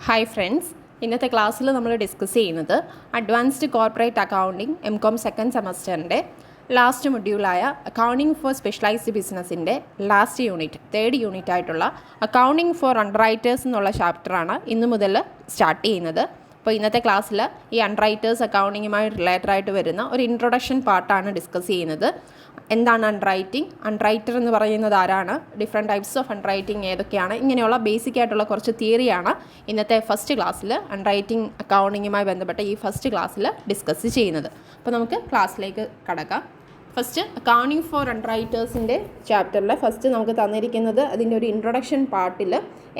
Hi friends, ഇന്നത്തെ ക്ലാസ്സിൽ നമ്മൾ ഡിസ്കസ് ചെയ്യുന്നത് advanced corporate accounting MCOM second സെമസ്റ്ററിൻ്റെ ലാസ്റ്റ് മൊഡ്യൂളായ അക്കൗണ്ടിംഗ് ഫോർ സ്പെഷ്യലൈസ്ഡ് ബിസിനസ്സിൻ്റെ ലാസ്റ്റ് യൂണിറ്റ്, തേർഡ് യൂണിറ്റ് ആയിട്ടുള്ള അക്കൗണ്ടിംഗ് ഫോർ അണ്ടർറൈറ്റേഴ്സ് എന്നുള്ള ചാപ്റ്ററാണ് ഇന്നു മുതൽ സ്റ്റാർട്ട് ചെയ്യുന്നത്. അപ്പോൾ ഇന്നത്തെ ക്ലാസ്സിൽ ഈ അണ്ടർറൈറ്റേഴ്സ് അക്കൗണ്ടിങ്ങുമായി റിലേറ്റഡ് ആയിട്ട് വരുന്ന ഒരു ഇൻട്രൊഡക്ഷൻ പാർട്ടാണ് ഡിസ്കസ് ചെയ്യുന്നത്. എന്താണ് അണ്ടർറൈറ്റിംഗ്, അണ്ടർറൈറ്റർ എന്ന് പറയുന്നത് ആരാണ്, ഡിഫറെൻറ്റ് ടൈപ്സ് ഓഫ് അണ്ടർറൈറ്റിംഗ് ഏതൊക്കെയാണ്, ഇങ്ങനെയുള്ള ബേസിക് ആയിട്ടുള്ള കുറച്ച് തിയറിയാണ് ഇന്നത്തെ ഫസ്റ്റ് ക്ലാസ്സിൽ അണ്ടർറൈറ്റിംഗ് അക്കൗണ്ടിങ്ങുമായി ബന്ധപ്പെട്ട ഈ ഫസ്റ്റ് ക്ലാസ്സിൽ ഡിസ്കസ് ചെയ്യുന്നത്. അപ്പോൾ നമുക്ക് ക്ലാസ്സിലേക്ക് കടക്കാം. ഫസ്റ്റ് അക്കൗണ്ടിംഗ് ഫോർ അണ്ടർറൈറ്റേഴ്സിൻ്റെ ചാപ്റ്ററിൽ ഫസ്റ്റ് നമുക്ക് തന്നിരിക്കുന്നത് അതിൻ്റെ ഒരു ഇൻട്രൊഡക്ഷൻ പാർട്ടിൽ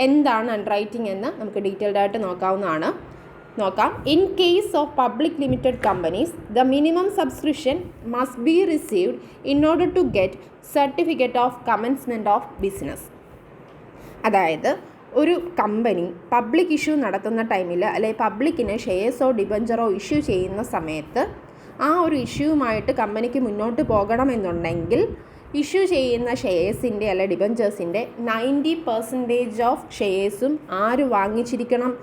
എന്താണ് അണ്ടർറൈറ്റിംഗ് എന്ന് നമുക്ക് ഡീറ്റെയിൽഡ് ആയിട്ട് നോക്കാം. In case of public limited companies the minimum subscription must be received in order to get certificate of commencement of business. അതായത് ഒരു കമ്പനി പബ്ലിക് ഇഷ്യൂ നടത്തുന്ന ടൈമിൽ അല്ലെങ്കിൽ പബ്ലിക്കിന് ഷെയർസോ ഡിബഞ്ചറോ ഇഷ്യൂ ചെയ്യുന്ന സമയത്ത് ആ ഒരു ഇഷ്യൂവുമായിട്ട് കമ്പനിക്ക് മുന്നോട്ട് പോകണമെന്നുണ്ടെങ്കിൽ ഇഷ്യൂ ചെയ്യുന്ന ഷെയർസിൻ്റെ അല്ലെങ്കിൽ ഡിബഞ്ചേഴ്സിൻ്റെ 90% ഓഫ് ഷെയർസും ആര് വാങ്ങിച്ചിരിക്കണം?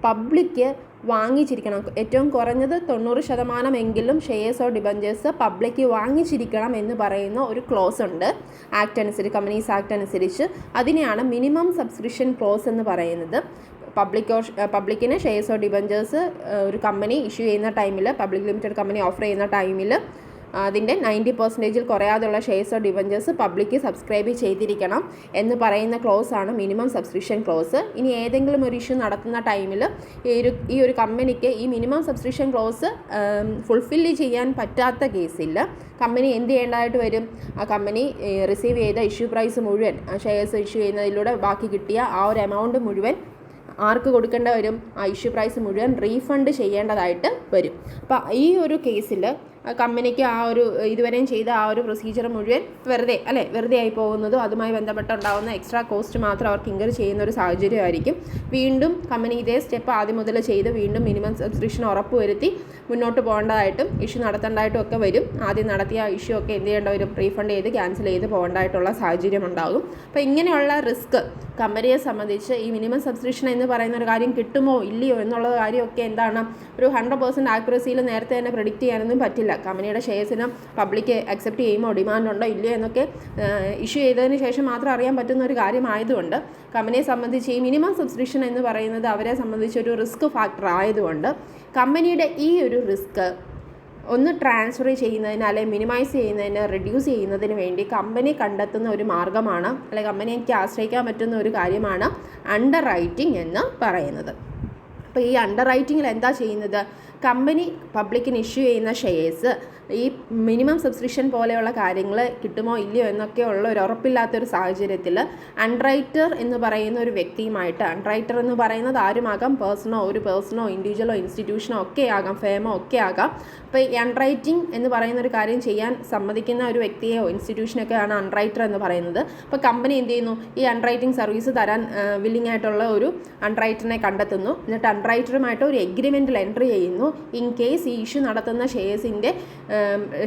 പബ്ലിക്ക് വാങ്ങിച്ചിരിക്കണം. ഏറ്റവും കുറഞ്ഞത് 90% ഷെയർസോ ഡിബഞ്ചേഴ്സ് പബ്ലിക്ക് വാങ്ങിച്ചിരിക്കണം എന്ന് പറയുന്ന ഒരു ക്ലോസ് ഉണ്ട് ആക്ട് അനുസരിച്ച്, കമ്പനീസ് ആക്ട് അനുസരിച്ച്. അതിനെയാണ് മിനിമം സബ്സ്ക്രിപ്ഷൻ ക്ലോസ് എന്ന് പറയുന്നത്. പബ്ലിക്കിന് ഷെയർസോ ഡിബഞ്ചേഴ്സ് ഒരു കമ്പനി ഇഷ്യൂ ചെയ്യുന്ന ടൈമിൽ, പബ്ലിക് ലിമിറ്റഡ് കമ്പനി ഓഫർ ചെയ്യുന്ന ടൈമിൽ അതിൻ്റെ 90% കുറയാതെയുള്ള ഷെയർസോ ഡിബഞ്ചേഴ്സ് പബ്ലിക്ക് സബ്സ്ക്രൈബ് ചെയ്തിരിക്കണം എന്ന് പറയുന്ന ക്ലോസാണ് മിനിമം സബ്സ്ക്രിപ്ഷൻ ക്ലോസ്. ഇനി ഏതെങ്കിലും ഒരു ഇഷ്യൂ നടത്തുന്ന ടൈമിൽ ഈ ഒരു കമ്പനിക്ക് ഈ മിനിമം സബ്സ്ക്രിപ്ഷൻ ക്ലോസ് ഫുൾഫില്ല് ചെയ്യാൻ പറ്റാത്ത കേസിൽ കമ്പനി എന്ത് ചെയ്യേണ്ടതായിട്ട് വരും? ആ കമ്പനി റിസീവ് ചെയ്ത ഇഷ്യൂ പ്രൈസ് മുഴുവൻ, ഷെയർസ് ഇഷ്യൂ ചെയ്യുന്നതിലൂടെ ബാക്കി കിട്ടിയ ആ ഒരു എമൗണ്ട് മുഴുവൻ ആർക്ക് കൊടുക്കേണ്ട വരും? ആ ഇഷ്യൂ പ്രൈസ് മുഴുവൻ റീഫണ്ട് ചെയ്യേണ്ടതായിട്ട് വരും. അപ്പോൾ ഈ ഒരു കേസിൽ കമ്പനിക്ക് ആ ഒരു ഇതുവരെയും ചെയ്ത ആ ഒരു പ്രൊസീജിയർ മുഴുവൻ വെറുതെ ആയി പോകുന്നതും അതുമായി ബന്ധപ്പെട്ടുണ്ടാകുന്ന എക്സ്ട്രാ കോസ്റ്റ് മാത്രം അവർക്ക് ഇൻകർ ചെയ്യുന്ന ഒരു സാഹചര്യമായിരിക്കും. വീണ്ടും കമ്പനി ഇതേ സ്റ്റെപ്പ് ആദ്യം മുതൽ ചെയ്ത് വീണ്ടും മിനിമം സബ്സ്ക്രിപ്ഷൻ ഉറപ്പുവരുത്തി മുന്നോട്ട് പോകേണ്ടതായിട്ടും ഇഷ്യൂ നടത്തേണ്ടതായിട്ടും ഒക്കെ വരും. ആദ്യം നടത്തിയ ഇഷ്യൂ ഒക്കെ എന്ത് ചെയ്യേണ്ട വരും? റീഫണ്ട് ചെയ്ത് ക്യാൻസൽ ചെയ്ത് പോകേണ്ടതായിട്ടുള്ള സാഹചര്യം ഉണ്ടാകും. അപ്പോൾ ഇങ്ങനെയുള്ള റിസ്ക് കമ്പനിയെ സംബന്ധിച്ച് ഈ മിനിമം സബ്സ്ക്രിപ്ഷൻ എന്ന് പറയുന്ന ഒരു കാര്യം കിട്ടുമോ ഇല്ലയോ എന്നുള്ള കാര്യമൊക്കെ എന്താണ്, ഒരു 100% ആക്യുറസിയിൽ നേരത്തെ തന്നെ പ്രെഡിക്റ്റ് ചെയ്യാനൊന്നും പറ്റില്ല. കമ്പനിയുടെ ഷെയർസിന് പബ്ലിക്ക് അക്സെപ്റ്റ് ചെയ്യുമോ, ഡിമാൻഡ് ഉണ്ടോ ഇല്ലയോ എന്നൊക്കെ ഇഷ്യൂ ചെയ്തതിന് ശേഷം മാത്രം അറിയാൻ പറ്റുന്ന ഒരു കാര്യമായതുകൊണ്ട് കമ്പനിയെ സംബന്ധിച്ച് ഈ മിനിമം സബ്സ്ക്രിപ്ഷൻ എന്ന് പറയുന്നത് അവരെ സംബന്ധിച്ചൊരു റിസ്ക് ഫാക്ടർ ആയതുകൊണ്ട് കമ്പനിയുടെ ഈ ഒരു റിസ്ക് ഒന്ന് ട്രാൻസ്ഫർ ചെയ്യുന്നതിന് അല്ലെങ്കിൽ മിനിമൈസ് ചെയ്യുന്നതിന്, റെഡ്യൂസ് ചെയ്യുന്നതിന് വേണ്ടി കമ്പനി കണ്ടെത്തുന്ന ഒരു മാർഗ്ഗമാണ്, അല്ലെങ്കിൽ കമ്പനിക്ക് ആശ്രയിക്കാൻ പറ്റുന്ന ഒരു കാര്യമാണ് അണ്ടർ റൈറ്റിംഗ് എന്ന് പറയുന്നത്. അപ്പോൾ ഈ അണ്ടർ റൈറ്റിങ്ങിൽ എന്താ ചെയ്യുന്നത്? കമ്പനി പബ്ലിക്കിന് ഇഷ്യൂ ചെയ്യുന്ന ഷെയർസ് ഈ മിനിമം സബ്സ്ക്രിപ്ഷൻ പോലെയുള്ള കാര്യങ്ങൾ കിട്ടുമോ ഇല്ലയോ എന്നൊക്കെ ഉള്ള ഒരു ഉറപ്പില്ലാത്തൊരു സാഹചര്യത്തിൽ അണ്ടർറൈറ്റർ എന്ന് പറയുന്ന ഒരു വ്യക്തിയുമായിട്ട്, അണ്ടർറൈറ്റർ എന്ന് പറയുന്നത് ആരുമാകാം, ഒരു പേഴ്സണോ ഇൻഡിവിജ്വലോ ഇൻസ്റ്റിറ്റ്യൂഷനോ ഒക്കെ ആകാം, ഫേമോ ഒക്കെ ആകാം. അപ്പോൾ ഈ അണ്ടർറൈറ്റിംഗ് എന്ന് പറയുന്ന ഒരു കാര്യം ചെയ്യാൻ സമ്മതിക്കുന്ന ഒരു വ്യക്തിയോ ഇൻസ്റ്റിറ്റ്യൂഷനൊക്കെയാണ് അണ്ടർറൈറ്റർ എന്ന് പറയുന്നത്. അപ്പോൾ കമ്പനി എന്ത് ചെയ്യുന്നു? ഈ അണ്ടർറൈറ്റിംഗ് സർവീസ് തരാൻ വില്ലിംഗ് ആയിട്ടുള്ള ഒരു അണ്ടർറൈറ്ററിനെ കണ്ടെത്തുന്നു. എന്നിട്ട് അണ്ടർറൈറ്ററുമായിട്ട് ഒരു എഗ്രിമെൻറ്റിൽ എൻട്രി ചെയ്യുന്നു. ഇൻ കേസ് ഈ ഇഷ്യൂ നടത്തുന്ന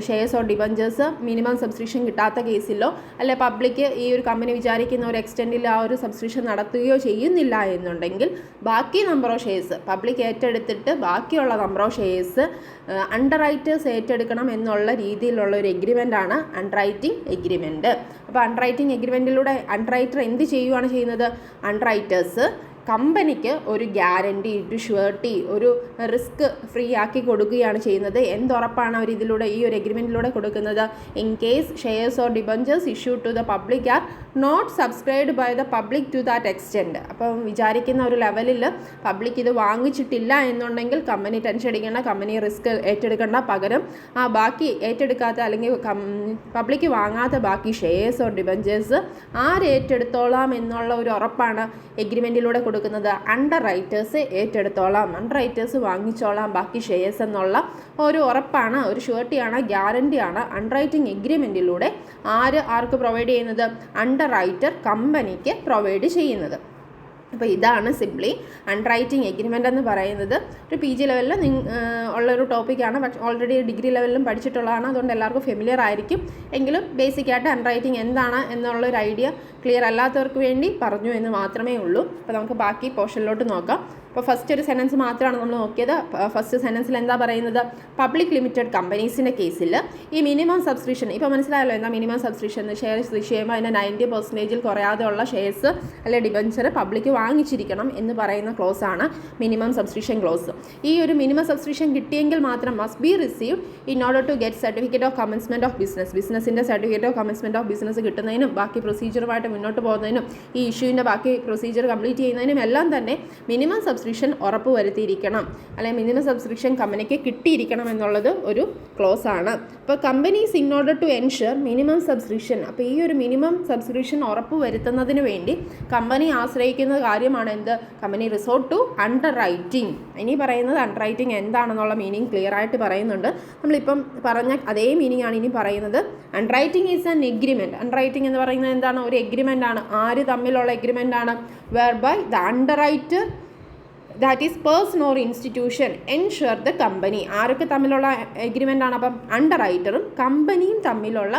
ഷെയർസോ ഡിബഞ്ചേഴ്സ് മിനിമം സബ്സ്ക്രിപ്ഷൻ കിട്ടാത്ത കേസിലോ അല്ലെ പബ്ലിക്ക് ഈ ഒരു കമ്പനി വിചാരിക്കുന്ന ഒരു എക്സ്റ്റെൻഡിൽ ആ ഒരു സബ്സ്ക്രിപ്ഷൻ നടത്തുകയോ ചെയ്യുന്നില്ല എന്നുണ്ടെങ്കിൽ ബാക്കി നമ്പർ ഓഫ് ഷെയർസ് പബ്ലിക് ഏറ്റെടുത്തിട്ട് ബാക്കിയുള്ള നമ്പർ ഓഫ് ഷെയർസ് അണ്ടർറൈറ്റേഴ്സ് ഏറ്റെടുക്കണം എന്നുള്ള രീതിയിലുള്ള ഒരു എഗ്രിമെൻ്റാണ് അണ്ടർറൈറ്റിംഗ് എഗ്രിമെൻറ്റ്. അപ്പോൾ അണ്ടർറൈറ്റിംഗ് എഗ്രിമെൻറ്റിലൂടെ അണ്ടർറൈറ്റർ എന്ത് ചെയ്യുകയാണ് ചെയ്യുന്നത്? അണ്ടർറൈറ്റേഴ്സ് കമ്പനിക്ക് ഒരു ഗ്യാരണ്ടി, ഒരു ഷുവർട്ടി, ഒരു റിസ്ക് ഫ്രീ ആക്കി കൊടുക്കുകയാണ് ചെയ്യുന്നത്. എന്തുറപ്പാണ് അവർ ഇതിലൂടെ, ഈ ഒരു എഗ്രിമെൻറ്റിലൂടെ കൊടുക്കുന്നത്? In case shares or debentures issue to the public are not subscribed by the public to that extent. അപ്പം വിചാരിക്കുന്ന ഒരു ലെവലിൽ പബ്ലിക് ഇത് വാങ്ങിച്ചിട്ടില്ല എന്നുണ്ടെങ്കിൽ കമ്പനി ടെൻഷൻ അടിക്കേണ്ട, കമ്പനി റിസ്ക് ഏറ്റെടുക്കേണ്ട. പകരം ആ ബാക്കി ഏറ്റെടുക്കാത്ത അല്ലെങ്കിൽ പബ്ലിക് വാങ്ങാത്ത ബാക്കി ഷെയർസ് ഓർ ഡിബഞ്ചേഴ്സ് ആര് ഏറ്റെടുത്തോളാം എന്നുള്ള ഒരു ഉറപ്പാണ് എഗ്രിമെൻറ്റിലൂടെ കൊടുക്കുന്നത്. അണ്ടർറൈറ്റേഴ്സ് ഏറ്റെടുത്തോളാം, അണ്ടർറൈറ്റേഴ്സ് വാങ്ങിച്ചോളാം ബാക്കി ഷെയർസ് എന്നുള്ള ഒരു ഉറപ്പാണ്, ഒരു ഷുവർട്ടിയാണ്, ഗ്യാരണ്ടിയാണ് അണ്ടർറൈറ്റിംഗ് എഗ്രിമെൻറ്റിലൂടെ ആർക്ക് പ്രൊവൈഡ് ചെയ്യുന്നത്? അണ്ടർറൈറ്റർ കമ്പനിക്ക് പ്രൊവൈഡ് ചെയ്യുന്നത്. അപ്പോൾ ഇതാണ് സിംപ്ലി അണ്ടർറൈറ്റിംഗ് എഗ്രിമെൻ്റ് എന്ന് പറയുന്നത്. ഒരു PG ലെവലിൽ ഉള്ളൊരു ടോപ്പിക്കാണ്, പക്ഷേ ഓൾറെഡി ഡിഗ്രി ലെവലിലും പഠിച്ചിട്ടുള്ളതാണ്, അതുകൊണ്ട് എല്ലാവർക്കും ഫെമിലിയർ ആയിരിക്കും. എങ്കിലും ബേസിക്കായിട്ട് അണ്ടർറൈറ്റിംഗ് എന്താണ് എന്നുള്ളൊരു ഐഡിയ ക്ലിയർ അല്ലാത്തവർക്ക് വേണ്ടി പറഞ്ഞു എന്ന് മാത്രമേ ഉള്ളൂ. അപ്പോൾ നമുക്ക് ബാക്കി പോർഷനിലോട്ട് നോക്കാം. അപ്പോൾ ഫസ്റ്റ് ഒരു സെൻറ്റൻസ് മാത്രമാണ് നമ്മൾ നോക്കിയത്. ഫസ്റ്റ് സെൻറ്റൻസിൽ എന്താ പറയുന്നത്, പബ്ലിക് ലിമിറ്റഡ് കമ്പനീസിൻ്റെ കേസിൽ ഈ മിനിമം സബ്സ്ക്രിപ്ഷൻ, ഇപ്പോൾ മനസ്സിലായല്ലോ എന്താ മിനിമം സബ്സ്ക്രിപ്ഷൻ. ഷെയർസ് ഇഷ്യൂ ചെയ്യുമ്പോൾ അതിൻ്റെ 90% കുറയാതെ ഉള്ള ഷെയർസ് അല്ലെ ഡിബഞ്ചർ പബ്ലിക് വാങ്ങിച്ചിരിക്കണം എന്ന് പറയുന്ന ക്ലോസ് ആണ് മിനിമം സബ്സ്ക്രിപ്ഷൻ ക്ലോസ്. ഈ ഒരു മിനിമം സബ്സ്ക്രിപ്ഷൻ കിട്ടിയെങ്കിൽ മാത്രം must be received in order to get certificate of commencement of business. ബിസിനസ്സിൻ്റെ certificate of commencement of business കിട്ടുന്നതിനും ബാക്കി പ്രൊസീജിയറുമായിട്ട് മുന്നോട്ട് പോകുന്നതിനും ഈ ഇഷ്യൂവിൻ്റെ ബാക്കി പ്രൊസീജിയർ കംപ്ലീറ്റ് ചെയ്യുന്നതിനും എല്ലാം തന്നെ മിനിമം സബ്സ്ക്രിപ്ഷൻ ഉറപ്പ് വരുത്തിയിരിക്കണം, അല്ലെങ്കിൽ മിനിമം സബ്സ്ക്രിപ്ഷൻ കമ്പനിക്ക് കിട്ടിയിരിക്കണം എന്നുള്ളത് ഒരു ക്ലോസ് ആണ്. അപ്പോൾ companies in order to ensure minimum subscription, അപ്പോൾ ഈ ഒരു മിനിമം സബ്സ്ക്രിപ്ഷൻ ഉറപ്പ് വരുത്തുന്നതിന് വേണ്ടി കമ്പനി ആശ്രയിക്കുന്ന കാര്യമാണ് എന്ത്, company resort to underwriting. ഇനി പറയുന്നത് അണ്ടർ റൈറ്റിംഗ് എന്താണെന്നുള്ള മീനിങ് ക്ലിയർ ആയിട്ട് പറയുന്നുണ്ട്. നമ്മളിപ്പം പറഞ്ഞ അതേ മീനിങ് ആണ് ഇനി പറയുന്നത്. Underwriting is an agreement. Underwriting എന്ന് പറയുന്നത് എന്താണ്, ഒരു എഗ്രിമെൻ്റ് ആണ്. ആര് തമ്മിലുള്ള എഗ്രിമെൻ്റ് ആണ്, whereby the underwriter that is person or institution ensure the company. ആരൊക്കെ തമ്മിലുള്ള എഗ്രിമെൻ്റ് ആണ്, അപ്പം അണ്ടർ റൈറ്ററും കമ്പനിയും തമ്മിലുള്ള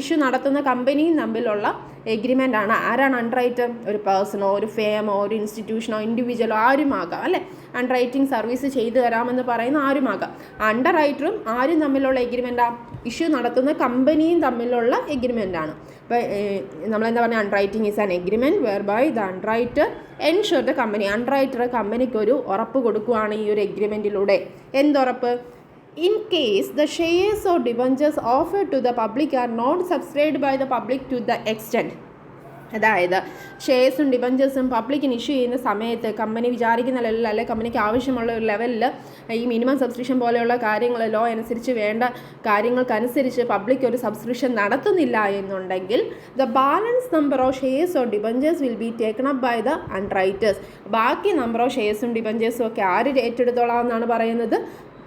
ഇഷ്യൂ നടത്തുന്ന കമ്പനിയും തമ്മിലുള്ള എഗ്രിമെൻ്റ് ആണ്. ആരാണ് അണ്ടർ റൈറ്റർ, ഒരു പേഴ്സണോ ഒരു ഫേമോ ഒരു ഇൻസ്റ്റിറ്റ്യൂഷനോ ഇൻഡിവിജ്വലോ ആരുമാകാം അല്ലേ. അണ്ടർ റൈറ്റിംഗ് സർവീസ് ചെയ്തു തരാമെന്ന് പറയുന്ന ആരുമാകാം. അണ്ടർ റൈറ്ററും ആരും തമ്മിലുള്ള എഗ്രിമെൻ്റാണ്, ഇഷ്യൂ നടത്തുന്ന കമ്പനിയും തമ്മിലുള്ള എഗ്രിമെൻ്റാണ്. അപ്പോൾ നമ്മളെന്താ പറഞ്ഞാൽ, underwriting is an agreement whereby the underwriter ensure the company. Underwriter കമ്പനിക്കൊരു ഉറപ്പ് കൊടുക്കുകയാണ് ഈ ഒരു എഗ്രിമെൻറ്റിലൂടെ. എന്തുറപ്പ്, in case the shares or debentures offered to the public are not subscribed by the public to the extent, അതായത് ഷെയർസും ഡിബഞ്ചേഴ്സും പബ്ലിക്കിന് issue ചെയ്യുന്ന സമയത്ത് company വിചാരിക്കുന്ന ലെവലിൽ അല്ലെ കമ്പനിക്ക് ആവശ്യമുള്ള ഒരു ലെവലിൽ ഈ മിനിമം സബ്സ്ക്രിപ്ഷൻ പോലെയുള്ള കാര്യങ്ങൾ ലോ അനുസരിച്ച് വേണ്ട കാര്യങ്ങൾക്കനുസരിച്ച് പബ്ലിക് ഒരു സബ്സ്ക്രിപ്ഷൻ നടത്തുന്നില്ല എന്നുണ്ടെങ്കിൽ the balance number of shares or debentures will be taken up by the underwriters. ബാക്കി നമ്പർ ഓഫ് ഷെയർസും ഡിബഞ്ചേഴ്സും ഒക്കെ ആര് ഏറ്റെടുത്തോളാം എന്നാണ് പറയുന്നത്,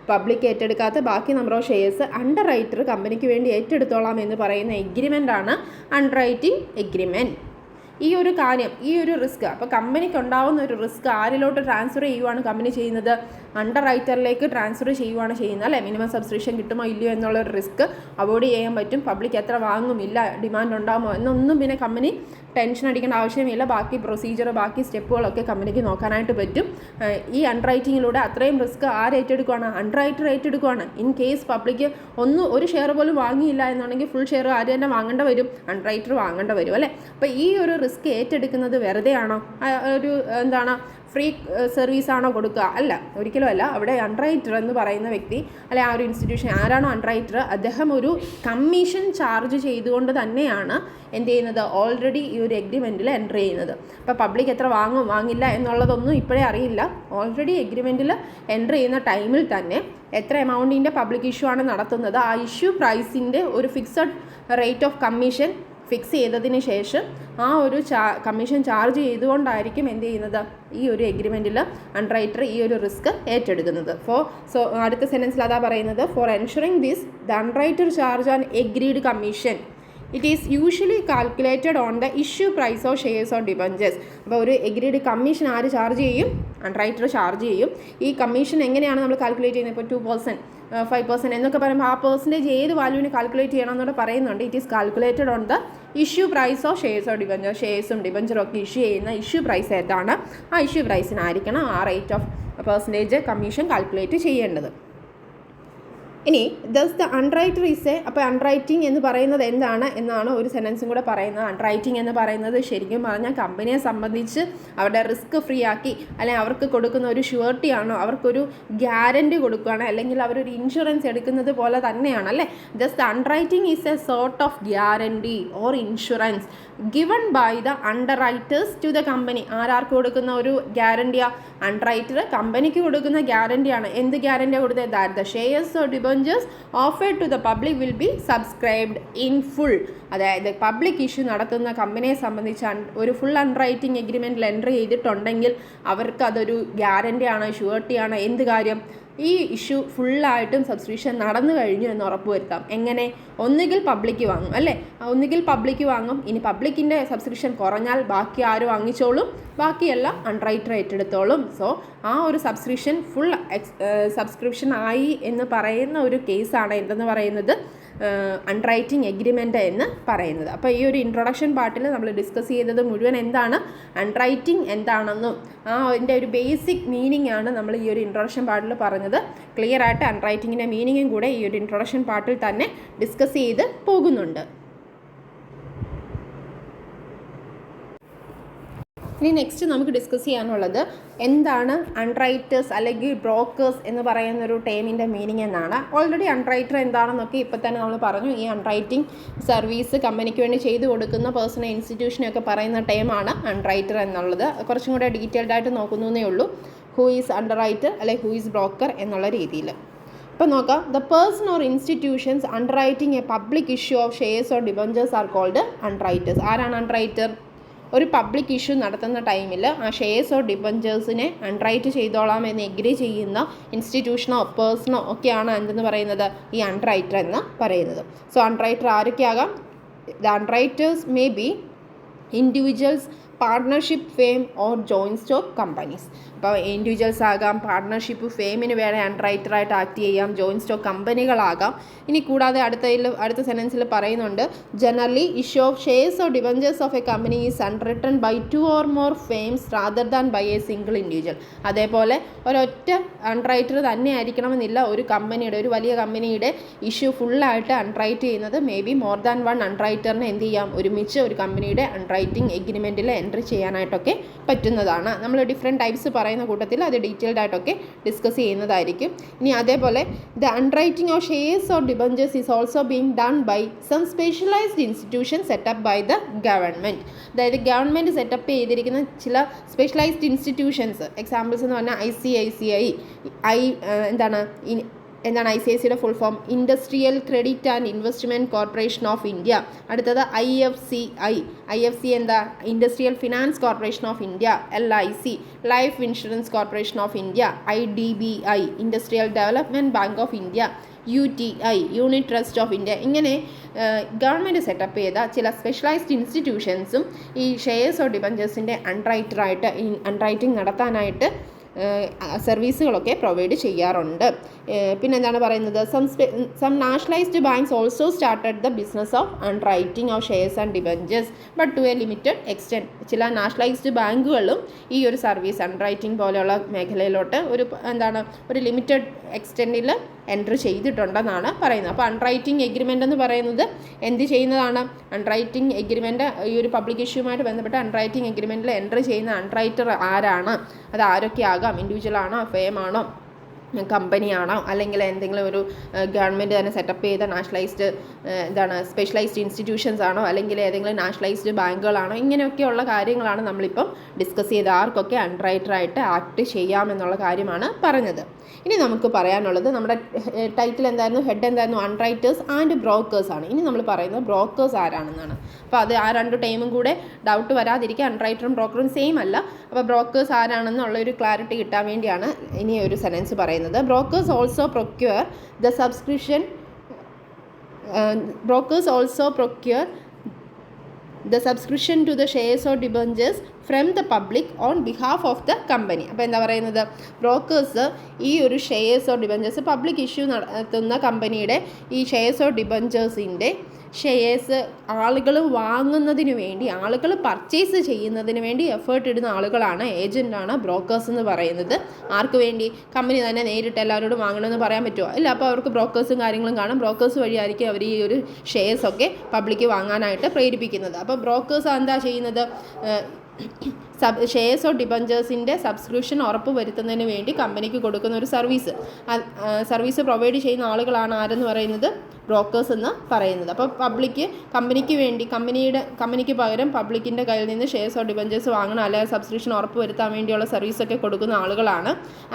പബ്ലിക് ഏറ്റെടുക്കാത്ത ബാക്കി number of shares under writer കമ്പനിക്ക് വേണ്ടി ഏറ്റെടുത്തോളാം എന്ന് പറയുന്ന എഗ്രിമെൻ്റാണ് അണ്ടർ റൈറ്റിംഗ് എഗ്രിമെൻറ്റ്. ഈ ഒരു കാര്യം, ഈ ഒരു റിസ്ക്, അപ്പോൾ കമ്പനിക്ക് ഉണ്ടാവുന്ന ഒരു റിസ്ക് ആരിലോട്ട് ട്രാൻസ്ഫർ ചെയ്യുവാണ് കമ്പനി ചെയ്യുന്നത്, അണ്ടർ റൈറ്ററിലേക്ക് ട്രാൻസ്ഫർ ചെയ്യുവാണ് ചെയ്യുന്നത് അല്ലേ. മിനിമം സബ്സ്ക്രിപ്ഷൻ കിട്ടുമോ ഇല്ലയോ എന്നുള്ളൊരു റിസ്ക് അവോയ്ഡ് ചെയ്യാൻ പറ്റും. പബ്ലിക് എത്ര വാങ്ങുമില്ല, ഡിമാൻഡ് ഉണ്ടാകുമോ എന്നൊന്നും പിന്നെ കമ്പനി ടെൻഷൻ അടിക്കേണ്ട ആവശ്യമില്ല. ബാക്കി പ്രൊസീജിയർ ബാക്കി സ്റ്റെപ്പുകളൊക്കെ കമ്പനിക്ക് നോക്കാനായിട്ട് പറ്റും. ഈ അണ്ടർ റൈറ്റിങ്ങിലൂടെ അത്രയും റിസ്ക് ഏറ്റെടുക്കുകയാണ്, അണ്ടർ റൈറ്റർ ഏറ്റെടുക്കുകയാണ്. ഇൻ കേസ് പബ്ലിക് ഒരു ഷെയർ പോലും വാങ്ങിയില്ല എന്നുണ്ടെങ്കിൽ ഫുൾ ഷെയർ ആര് തന്നെ വാങ്ങേണ്ട വരും, അണ്ടർ റൈറ്റർ വാങ്ങേണ്ട വരും അല്ലേ. അപ്പോൾ ഈ ഒരു റിസ്ക് ഏറ്റെടുക്കുന്നത് വെറുതെ ആണോ, ഒരു എന്താണ് ഫ്രീ സർവീസാണോ കൊടുക്കുക, അല്ല, ഒരിക്കലും അല്ല. അവിടെ അണ്ടർ റൈറ്റർ എന്ന് പറയുന്ന വ്യക്തി അല്ലെ ആ ഒരു ഇൻസ്റ്റിറ്റ്യൂഷൻ ആരാണോ അണ്ടർ റൈറ്റർ അദ്ദേഹം ഒരു കമ്മീഷൻ ചാർജ് ചെയ്തുകൊണ്ട് തന്നെയാണ് എന്ത് ചെയ്യുന്നത്, ഓൾറെഡി ഈ ഒരു എഗ്രിമെൻറ്റിൽ എൻ്റർ ചെയ്യുന്നത്. അപ്പോൾ പബ്ലിക് എത്ര വാങ്ങും വാങ്ങില്ല എന്നുള്ളതൊന്നും ഇപ്പോഴേ അറിയില്ല. ഓൾറെഡി എഗ്രിമെൻറ്റിൽ എൻ്റർ ചെയ്യുന്ന ടൈമിൽ തന്നെ എത്ര എമൗണ്ടിൻ്റെ പബ്ലിക് ഇഷ്യൂ ആണ് നടത്തുന്നത്, ആ ഇഷ്യൂ പ്രൈസിൻ്റെ ഒരു fixed rate of commission fix ചെയ്തതിന് ശേഷം ആ ഒരു കമ്മീഷൻ ചാർജ് ചെയ്തുകൊണ്ടായിരിക്കും എന്ത് ചെയ്യുന്നത്, ഈ ഒരു എഗ്രിമെൻറ്റിൽ അണ്ടർ റൈറ്റർ ഈ ഒരു റിസ്ക് ഏറ്റെടുക്കുന്നത്. അടുത്ത സെൻറ്റൻസിൽ അതാ പറയുന്നത്, for ensuring this the underwriter charge an agreed commission. It is usually calculated on the issue price of shares or debentures. അപ്പോൾ ഒരു എഗ്രീഡ് കമ്മീഷൻ ആര് ചാർജ് ചെയ്യും, അണ്ടർ റൈറ്റർ ചാർജ് ചെയ്യും. ഈ കമ്മീഷൻ എങ്ങനെയാണ് നമ്മൾ കാൽക്കുലേറ്റ് ചെയ്യുന്നത്, ഇപ്പോൾ 2%, 5% എന്നൊക്കെ പറയുമ്പോൾ ആ പെർസെൻറ്റേജ് ഏത് വാല്യൂവിന് കാൽക്കുലേറ്റ് ചെയ്യണം എന്നൂടെ പറയുന്നുണ്ട്. It is calculated on the issue price of shares or debenture. ഷെയർസും ഡിബഞ്ചറും ഒക്കെ ഇഷ്യൂ ചെയ്യുന്ന ഇഷ്യൂ പ്രൈസ് ഏതാണ്, ആ ഇഷ്യൂ പ്രൈസിനായിരിക്കണം ആ rate of percentage commission calculate ചെയ്യേണ്ടത്. ഇനി thus the underwriter is അപ്പോൾ അണ്ടർ റൈറ്റിംഗ് എന്ന് പറയുന്നത് എന്താണ് എന്നാണ് ഒരു സെൻറ്റൻസും കൂടെ പറയുന്നത്. അണ്ടർ റൈറ്റിംഗ് എന്ന് പറയുന്നത് ശരിക്കും പറഞ്ഞാൽ കമ്പനിയെ സംബന്ധിച്ച് അവരുടെ റിസ്ക് ഫ്രീ ആക്കി, അല്ലെങ്കിൽ അവർക്ക് കൊടുക്കുന്ന ഒരു ഷുവർട്ടി ആണോ, അവർക്കൊരു ഗ്യാരൻറ്റി കൊടുക്കുകയാണ്, അല്ലെങ്കിൽ അവരൊരു ഇൻഷുറൻസ് എടുക്കുന്നത് പോലെ തന്നെയാണ് അല്ലേ. Thus the underwriting is a sort of guarantee or insurance given by the underwriters to the company. ആരാർക്ക് കൊടുക്കുന്ന ഒരു ഗ്യാരൻറ്റിയാണ്, അണ്ടർ റൈറ്റർ കമ്പനിക്ക് കൊടുക്കുന്ന ഗ്യാരൻറ്റിയാണ്. എന്ത് ഗ്യാരൻറ്റിയാണ് കൊടുത്തത്, that the shares or debentures offered to the public will be subscribed in full. അതായത് public issue നടത്തുന്ന കമ്പനിയെ സംബന്ധിച്ച് ഒരു ഫുൾ അണ്ടർ റൈറ്റിംഗ് എഗ്രിമെൻറ്റിൽ എൻ്റർ ചെയ്തിട്ടുണ്ടെങ്കിൽ അവർക്ക് അതൊരു ഗ്യാരൻറ്റിയാണ്, ഷുവർട്ടിയാണ്. എന്ത് കാര്യം, ഈ ഇഷ്യൂ ഫുള്ളായിട്ടും സബ്സ്ക്രിപ്ഷൻ നടന്നു കഴിഞ്ഞു എന്ന് ഉറപ്പുവരുത്താം. എങ്ങനെ, ഒന്നുകിൽ പബ്ലിക്ക് വാങ്ങും അല്ലേ, ഒന്നുകിൽ പബ്ലിക്ക് വാങ്ങും. ഇനി പബ്ലിക്കിൻ്റെ സബ്സ്ക്രിപ്ഷൻ കുറഞ്ഞാൽ ബാക്കി ആര് വാങ്ങിച്ചോളും, ബാക്കിയെല്ലാം അണ്ടർ റൈറ്റർ ഏറ്റെടുത്തോളും. സോ ആ ഒരു സബ്സ്ക്രിപ്ഷൻ ഫുൾ സബ്സ്ക്രിപ്ഷൻ ആയി എന്ന് പറയുന്ന ഒരു കേസാണ് എന്തെന്ന് പറയുന്നത് അണ്ടർറൈറ്റിംഗ് എഗ്രിമെൻ്റ് എന്ന് പറയുന്നത്. അപ്പോൾ ഈ ഒരു ഇൻട്രൊഡക്ഷൻ പാർട്ടിൽ നമ്മൾ ഡിസ്കസ് ചെയ്തത് മുഴുവൻ എന്താണ്, അണ്ടർറൈറ്റിംഗ് എന്താണെന്നും അതിൻ്റെ ഒരു ബേസിക് മീനിങ് ആണ് നമ്മൾ ഈ ഒരു ഇൻട്രൊഡക്ഷൻ പാർട്ടിൽ പറഞ്ഞത്. ക്ലിയർ ആയിട്ട് അണ്ടർറൈറ്റിങ്ങിൻ്റെ മീനിങ്ങും കൂടെ ഈ ഒരു ഇൻട്രൊഡക്ഷൻ പാർട്ടിൽ തന്നെ ഡിസ്കസ് ചെയ്ത് പോകുന്നുണ്ട്. ഇനി നെക്സ്റ്റ് നമുക്ക് ഡിസ്കസ് ചെയ്യാനുള്ളത് എന്താണ് അണ്ടർറൈറ്റേഴ്സ് അല്ലെങ്കിൽ ബ്രോക്കേഴ്സ് എന്ന് പറയുന്നൊരു ടേമിൻ്റെ മീനിങ് എന്നാണ്. ഓൾറെഡി അണ്ടർറൈറ്റർ എന്താണെന്നൊക്കെ ഇപ്പോൾ തന്നെ നമ്മൾ പറഞ്ഞു. ഈ അണ്ടർറൈറ്റിംഗ് സർവീസ് കമ്പനിക്ക് വേണ്ടി ചെയ്തു കൊടുക്കുന്ന പേഴ്സണൽ ഇൻസ്റ്റിറ്റ്യൂഷനൊക്കെ പറയുന്ന ടേമാണ് അണ്ടർറൈറ്റർ എന്നുള്ളത്. കുറച്ചും കൂടെ ഡീറ്റെയിൽഡ് ആയിട്ട് നോക്കുന്നേ ഉള്ളൂ. ഹൂ ഈസ് അണ്ടർറൈറ്റർ അല്ലെങ്കിൽ ഹൂ ഈസ് ബ്രോക്കർ എന്നുള്ള രീതിയിൽ. അപ്പോൾ നോക്കാം. The person or institutions underwriting a public issue of shares or debentures are called underwriters. ആരാണ് അണ്ടർറൈറ്റർ? ഒരു പബ്ലിക് ഇഷ്യൂ നടത്തുന്ന ടൈമിൽ ആ ഷെയർസ് ഓർ ഡിബഞ്ചേഴ്സിനെ അണ്ടർറൈറ്റ് ചെയ്തോളാം എന്ന് എഗ്രി ചെയ്യുന്ന ഇൻസ്റ്റിറ്റ്യൂഷനോ പേഴ്സണോ ഒക്കെയാണ് എന്തെന്ന് പറയുന്നത്, ഈ അണ്ടർറൈറ്റർ എന്ന് പറയുന്നത്. സോ അണ്ടർറൈറ്റർ ആരൊക്കെയാകാം? The underwriters may be individuals, partnership, firm or joint stock companies. അപ്പോൾ ഇൻഡിവിജ്വൽസ് ആകാം, പാർട്ട്ണർഷിപ്പ്, ഫേമിന് വേണേൽ അണ്ടർറൈറ്ററായിട്ട് ആക്ട് ചെയ്യാം, ജോയിൻറ്റ് സ്റ്റോക്ക് കമ്പനികളാകാം. ഇനി കൂടാതെ അടുത്ത സെൻറ്റൻസിൽ പറയുന്നുണ്ട്, generally issue of shares or debentures of a company is underwritten by 2 or more firms rather than by a single individual. അതേപോലെ ഒരൊറ്റ അണ്ടർറൈറ്റർ തന്നെ ആയിരിക്കണമെന്നില്ല. ഒരു വലിയ കമ്പനിയുടെ ഇഷ്യൂ ഫുള്ളായിട്ട് അണ്ടർറൈറ്റ് ചെയ്യുന്നത് may be more than one അണ്ടർറൈറ്ററിനെ എന്ത് ചെയ്യാം, ഒരുമിച്ച് ഒരു കമ്പനിയുടെ അണ്ടർറൈറ്റിംഗ് എഗ്രിമെൻറ്റിൽ എൻട്രി ചെയ്യാനായിട്ടൊക്കെ പറ്റുന്നതാണ്. നമ്മൾ ഡിഫറെൻറ്റ് ടൈപ്സ് പറയുന്ന കൂട്ടത്തിൽ അത് ഡീറ്റെയിൽഡ് ആയിട്ടൊക്കെ ഡിസ്കസ് ചെയ്യുന്നതായിരിക്കും. ഇനി അതേപോലെ the underwriting of shares or debentures is also being done by some specialised institution set up by the government. അതായത് ഗവൺമെൻറ് സെറ്റപ്പ് ചെയ്തിരിക്കുന്ന ചില സ്പെഷ്യലൈസ്ഡ് ഇൻസ്റ്റിറ്റ്യൂഷൻസ്, എക്സാമ്പിൾസ് എന്ന് പറഞ്ഞാൽ ICICI, എന്താണ് ICICIയുടെ full form? Industrial credit and investment corporation of India. അടുത്തത് IFC എന്താ? Industrial finance corporation of India. LIC life insurance corporation of India. IDBI industrial development bank of India. UTI unit trust of India. ഇങ്ങനെ government setup ചെയ്ത ചില specialised ഇൻസ്റ്റിറ്റ്യൂഷൻസും ഈ shares or ഡിബഞ്ചേഴ്സിൻ്റെ അണ്ടർറൈറ്റിംഗ് നടത്താനായിട്ട് സർവീസുകളൊക്കെ provide ചെയ്യാറുണ്ട്. പിന്നെന്താണ് പറയുന്നത്, some nationalised banks also started the business of underwriting of shares and debentures but to a limited extent. ചില nationalised ബാങ്കുകളും ഈ ഒരു സർവീസ് അണ്ടർറൈറ്റിംഗ് പോലെയുള്ള മേഖലയിലോട്ട് ഒരു ലിമിറ്റഡ് എക്സ്റ്റെൻറ്റിൽ എൻട്രി ചെയ്തിട്ടുണ്ടെന്നാണ് പറയുന്നത്. അപ്പോൾ അണ്ടർറൈറ്റിംഗ് എഗ്രിമെൻ്റ് എന്ന് പറയുന്നത് എന്ത് ചെയ്യുന്നതാണ്? അണ്ടർറൈറ്റിംഗ് എഗ്രിമെൻ്റ് ഈ ഒരു പബ്ലിക് ഇഷ്യൂമായിട്ട് ബന്ധപ്പെട്ട് അണ്ടർറൈറ്റിംഗ് എഗ്രിമെൻറ്റിൽ എൻട്രി ചെയ്യുന്ന അണ്ടർറൈറ്റർ ആരാണ്? അത് ആരൊക്കെ ആകാം? ഇൻഡിവിജ്വൽ ആണോ, ഫേം ആണോ, കമ്പനിയാണോ, അല്ലെങ്കിൽ എന്തെങ്കിലും ഒരു ഗവൺമെൻറ് തന്നെ സെറ്റപ്പ് ചെയ്ത നാഷണലൈസ്ഡ് സ്പെഷ്യലൈസ്ഡ് ഇൻസ്റ്റിറ്റ്യൂഷൻസ് ആണോ, അല്ലെങ്കിൽ ഏതെങ്കിലും നാഷണലൈസ്ഡ് ബാങ്കുകളാണോ? ഇങ്ങനെയൊക്കെയുള്ള കാര്യങ്ങളാണ് നമ്മളിപ്പം ഡിസ്കസ് ചെയ്ത് ആർക്കൊക്കെ അണ്ടർറൈറ്ററായിട്ട് ആക്ട് ചെയ്യാമെന്നുള്ള കാര്യമാണ് പറഞ്ഞത്. ഇനി നമുക്ക് പറയാനുള്ളത്, നമ്മുടെ ടൈറ്റിൽ എന്തായിരുന്നു, ഹെഡ് എന്തായിരുന്നു? അണ്ടർറൈറ്റേഴ്സ് ആൻഡ് ബ്രോക്കേഴ്സ് ആണ്. ഇനി നമ്മൾ പറയുന്നത് ബ്രോക്കേഴ്സ് ആരാണെന്നാണ്. അപ്പോൾ അത് ആ രണ്ട് ടൈമും കൂടെ ഡൗട്ട് വരാതിരിക്കുക. അണ്ടർറൈറ്ററും ബ്രോക്കറും സെയിം അല്ല. അപ്പോൾ ബ്രോക്കേഴ്സ് ആരാണെന്നുള്ളൊരു ക്ലാരിറ്റി കിട്ടാൻ വേണ്ടിയാണ് ഇനി ഒരു സെൻറ്റൻസ് പറയുന്നത്. Brokers also procure the subscription the subscription to the shares or debentures from the public on behalf of the company. അപ്പോൾ എന്താ പറയുന്നത്, ബ്രോക്കേഴ്സ് ഈ ഒരു shares or debentures public issue നടത്തുന്ന കമ്പനിയുടെ ഈ ഷെയർസ് ഓർ ഡിബഞ്ചേഴ്സിൻ്റെ ഷെയർസ് ആളുകൾ വാങ്ങുന്നതിന് വേണ്ടി, ആളുകൾ പർച്ചേസ് ചെയ്യുന്നതിന് വേണ്ടി എഫേർട്ട് ഇടുന്ന ആളുകളാണ്, ഏജൻ്റാണ് ബ്രോക്കേഴ്സ് എന്ന് പറയുന്നത്. ആർക്ക് വേണ്ടി? കമ്പനി തന്നെ നേരിട്ട് എല്ലാവരോടും വാങ്ങണമെന്ന് പറയാൻ പറ്റുമോ? ഇല്ല. അപ്പോൾ അവർക്ക് ബ്രോക്കേഴ്സും കാര്യങ്ങളും കാണും. ബ്രോക്കേഴ്സ് വഴിയായിരിക്കും അവർ ഈ ഒരു ഷെയർസൊക്കെ പബ്ലിക്ക് വാങ്ങാനായിട്ട് പ്രേരിപ്പിക്കുന്നത്. അപ്പോൾ ബ്രോക്കേഴ്സ് എന്താ ചെയ്യുന്നത്? ഷെയർസ് ഓർ ഡിബഞ്ചേഴ്സിൻ്റെ സബ്സ്ക്രിപ്ഷൻ ഉറപ്പ് വരുത്തുന്നതിന് വേണ്ടി കമ്പനിക്ക് കൊടുക്കുന്ന ഒരു സർവീസ് പ്രൊവൈഡ് ചെയ്യുന്ന ആളുകളാണ് ആരെന്ന് പറയുന്നത്? ബ്രോക്കേഴ്സ് എന്ന് പറയുന്നത്. അപ്പോൾ കമ്പനിക്ക് പകരം പബ്ലിക്കിൻ്റെ കയ്യിൽ നിന്ന് ഷെയർസ് ഓർ ഡിബഞ്ചേഴ്സ് വാങ്ങണം, അല്ലെങ്കിൽ സബ്സ്ക്രിപ്ഷൻ ഉറപ്പ് വരുത്താൻ വേണ്ടിയുള്ള സർവീസൊക്കെ കൊടുക്കുന്ന ആളുകളാണ്.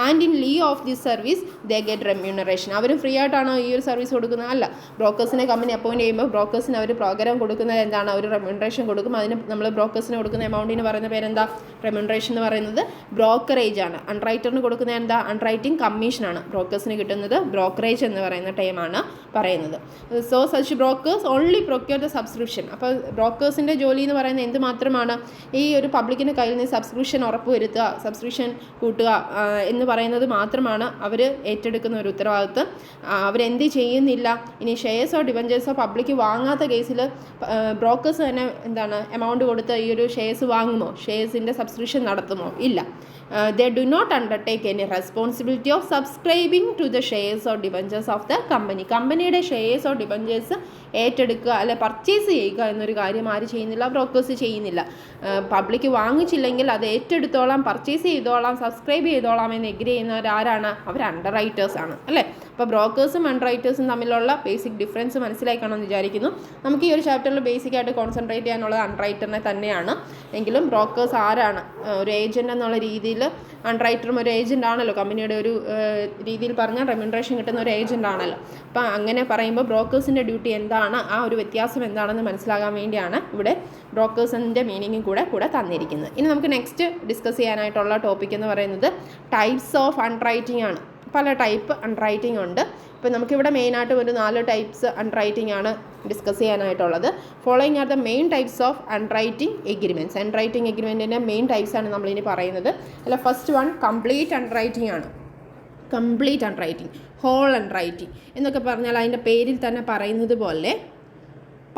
And in lieu of this service they get remuneration. അവരും ഫ്രീ ആയിട്ടാണോ ഈ ഒരു സർവീസ് കൊടുക്കുന്നത്? അല്ല. ബ്രോക്കേഴ്സിനെ കമ്പനി അപ്പോയിൻറ്റ് ചെയ്യുമ്പോൾ ബ്രോക്കേഴ്സിന് അവർ പ്രോഗ്രാം കൊടുക്കുന്നത് എന്താണ്? അവർ റെമ്യൂണറേഷൻ കൊടുക്കും. അതിന് നമ്മൾ ബ്രോക്കേഴ്സിന് കൊടുക്കുന്ന എമൗണ്ടിന് പറയുന്ന പേരെന്താ? റെമ്യൂണറേഷൻ എന്ന് പറയുന്നത് ബ്രോക്കറേജ് ആണ്. അൺറൈറ്ററിന് കൊടുക്കുന്ന എന്താ? അൺറൈറ്റിംഗ് കമ്മീഷനാണ്. ബ്രോക്കേഴ്സിന് കിട്ടുന്നത് ബ്രോക്കറേജ് എന്ന് പറയുന്ന ടൈമാണ് പറയുന്നത്. So such brokers only procure the subscription. അപ്പോൾ ബ്രോക്കേഴ്സിൻ്റെ ജോലി എന്ന് പറയുന്നത് എന്ത് മാത്രമാണ്? ഈ ഒരു പബ്ലിക്കിൻ്റെ കയ്യിൽ നിന്ന് സബ്സ്ക്രിപ്ഷൻ ഉറപ്പുവരുത്തുക, സബ്സ്ക്രിപ്ഷൻ കൂട്ടുക എന്ന് പറയുന്നത് മാത്രമാണ് അവർ ഏറ്റെടുക്കുന്ന ഒരു ഉത്തരവാദിത്വം. അവരെന്ത് ചെയ്യുന്നില്ല. ഇനി ഷെയർസോ ഡിബഞ്ചേഴ്സോ പബ്ലിക്ക് വാങ്ങാത്ത കേസിൽ ബ്രോക്കേഴ്സ് തന്നെ എന്താണ് എമൗണ്ട് കൊടുത്ത് ഈ ഒരു ഷെയർസ് വാങ്ങുമോ? ഷെയർസിൻ്റെ സബ്സ്ക്രിപ്ഷൻ നടത്തുമോ? ഇല്ല. They do not undertake any responsibility of subscribing to the shares or debentures of the company. കമ്പനിയുടെ ഷെയർസ് ഓർ ഡിബഞ്ചേഴ്സ് ഏറ്റെടുക്കുക അല്ലെ പർച്ചേസ് ചെയ്യുക എന്നൊരു കാര്യം ആര് ചെയ്യുന്നില്ല? ബ്രോക്കേഴ്സ് ചെയ്യുന്നില്ല. പബ്ലിക്ക് വാങ്ങിച്ചില്ലെങ്കിൽ അത് ഏറ്റെടുത്തോളാം, പർച്ചേസ് ചെയ്തോളാം, സബ്സ്ക്രൈബ് ചെയ്തോളാം എന്ന് എഗ്രി ചെയ്യുന്നവർ ആരാണ്? അവർ അണ്ടർ റൈറ്റേഴ്സ് ആണ് അല്ലേ? അപ്പോൾ ബ്രോക്കേഴ്സും അണ്ടർ റൈറ്റേഴ്സും തമ്മിലുള്ള ബേസിക് ഡിഫറൻസ് മനസ്സിലാക്കണമെന്ന് വിചാരിക്കുന്നു. നമുക്ക് ഈ ഒരു ചാപ്റ്ററിൽ ബേസിക്കായിട്ട് കോൺസെൻട്രേറ്റ് ചെയ്യാനുള്ളത് അണ്ടർ റൈറ്ററിനെ തന്നെയാണ്. എങ്കിലും ബ്രോക്കേഴ്സ് ആരാണ്? ഒരു ഏജൻറ് എന്നുള്ള രീതിയിൽ അണ്ടർ റൈറ്ററും ഒരു ഏജൻ്റ് ആണല്ലോ. കമ്പനിയുടെ ഒരു രീതിയിൽ പറഞ്ഞാൽ റെമ്യൂണറേഷൻ കിട്ടുന്ന ഒരു ഏജൻ്റ് ആണല്ലോ. അപ്പോൾ അങ്ങനെ പറയുമ്പോൾ ബ്രോക്കേഴ്സിൻ്റെ ഡ്യൂട്ടി എന്താണ്, ആ ഒരു വ്യത്യാസം എന്താണെന്ന് മനസ്സിലാകാൻ വേണ്ടിയാണ് ഇവിടെ ബ്രോക്കേഴ്സിൻ്റെ മീനിങ്ങും കൂടെ തന്നിരിക്കുന്നത്. ഇനി നമുക്ക് നെക്സ്റ്റ് ഡിസ്കസ് ചെയ്യാനായിട്ടുള്ള ടോപ്പിക് എന്ന് പറയുന്നത് ടൈപ്സ് ഓഫ് അണ്ടർ റൈറ്റിംഗ് ആണ്. പല ടൈപ്പ് അണ്ടർ റൈറ്റിംഗ് ഉണ്ട്. ഇപ്പോൾ നമുക്കിവിടെ മെയിനായിട്ടും ഒരു 4 ടൈപ്സ് അണ്ടർ റൈറ്റിംഗ് ആണ് ഡിസ്കസ് ചെയ്യാനായിട്ടുള്ളത്. Following are the main types of underwriting agreements. Underwriting എഗ്രിമെൻറ്റിൻ്റെ മെയിൻ ടൈപ്സ് ആണ് നമ്മളിനി പറയുന്നത്. അല്ല, first one complete underwriting ആണ്. Complete underwriting, whole underwriting എന്നൊക്കെ പറഞ്ഞാൽ അതിൻ്റെ പേരിൽ തന്നെ പറയുന്നത് പോലെ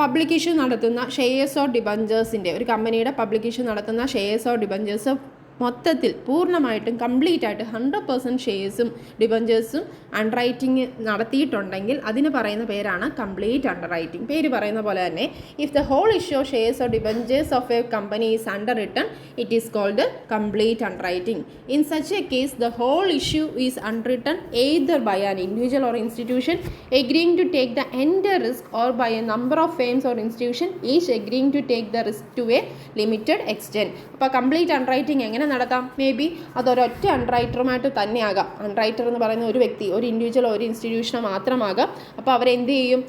പബ്ലിക് ഇഷ്യൂ നടത്തുന്ന ഷെയർസ് ഓർ ഡിബഞ്ചേഴ്സിൻ്റെ, ഒരു കമ്പനിയുടെ പബ്ലിക് ഇഷ്യൂ നടത്തുന്ന ഷെയർസ് ഓർ ഡിബഞ്ചേഴ്സ് മൊത്തത്തിൽ പൂർണ്ണമായിട്ടും കംപ്ലീറ്റ് ആയിട്ട് 100% ഷെയർസും ഡിബഞ്ചേഴ്സും അണ്ടർ റൈറ്റിംഗ് നടത്തിയിട്ടുണ്ടെങ്കിൽ അതിന് പറയുന്ന പേരാണ് കംപ്ലീറ്റ് അണ്ടർ റൈറ്റിംഗ്. പേര് പറയുന്ന പോലെ തന്നെ if the whole issue shares or debentures of a company is under written it is called complete underwriting. In such a case the whole issue is under written either by an individual or institution agreeing to take the entire risk or by a number of firms or institution each agreeing to take the risk to a limited extent. അപ്പോൾ complete underwriting എങ്ങനെ നടത്താം? May be അതൊരൊറ്റ അണ്ടർ റൈറ്ററുമായിട്ട് തന്നെയാകാം. Underwriter എന്ന് പറയുന്ന ഒരു വ്യക്തി, ഒരു ഇൻഡിവിജ്വലോ ഒരു ഇൻസ്റ്റിറ്റ്യൂഷനോ മാത്രമാകാം. അപ്പോൾ അവരെന്ത് ചെയ്യും?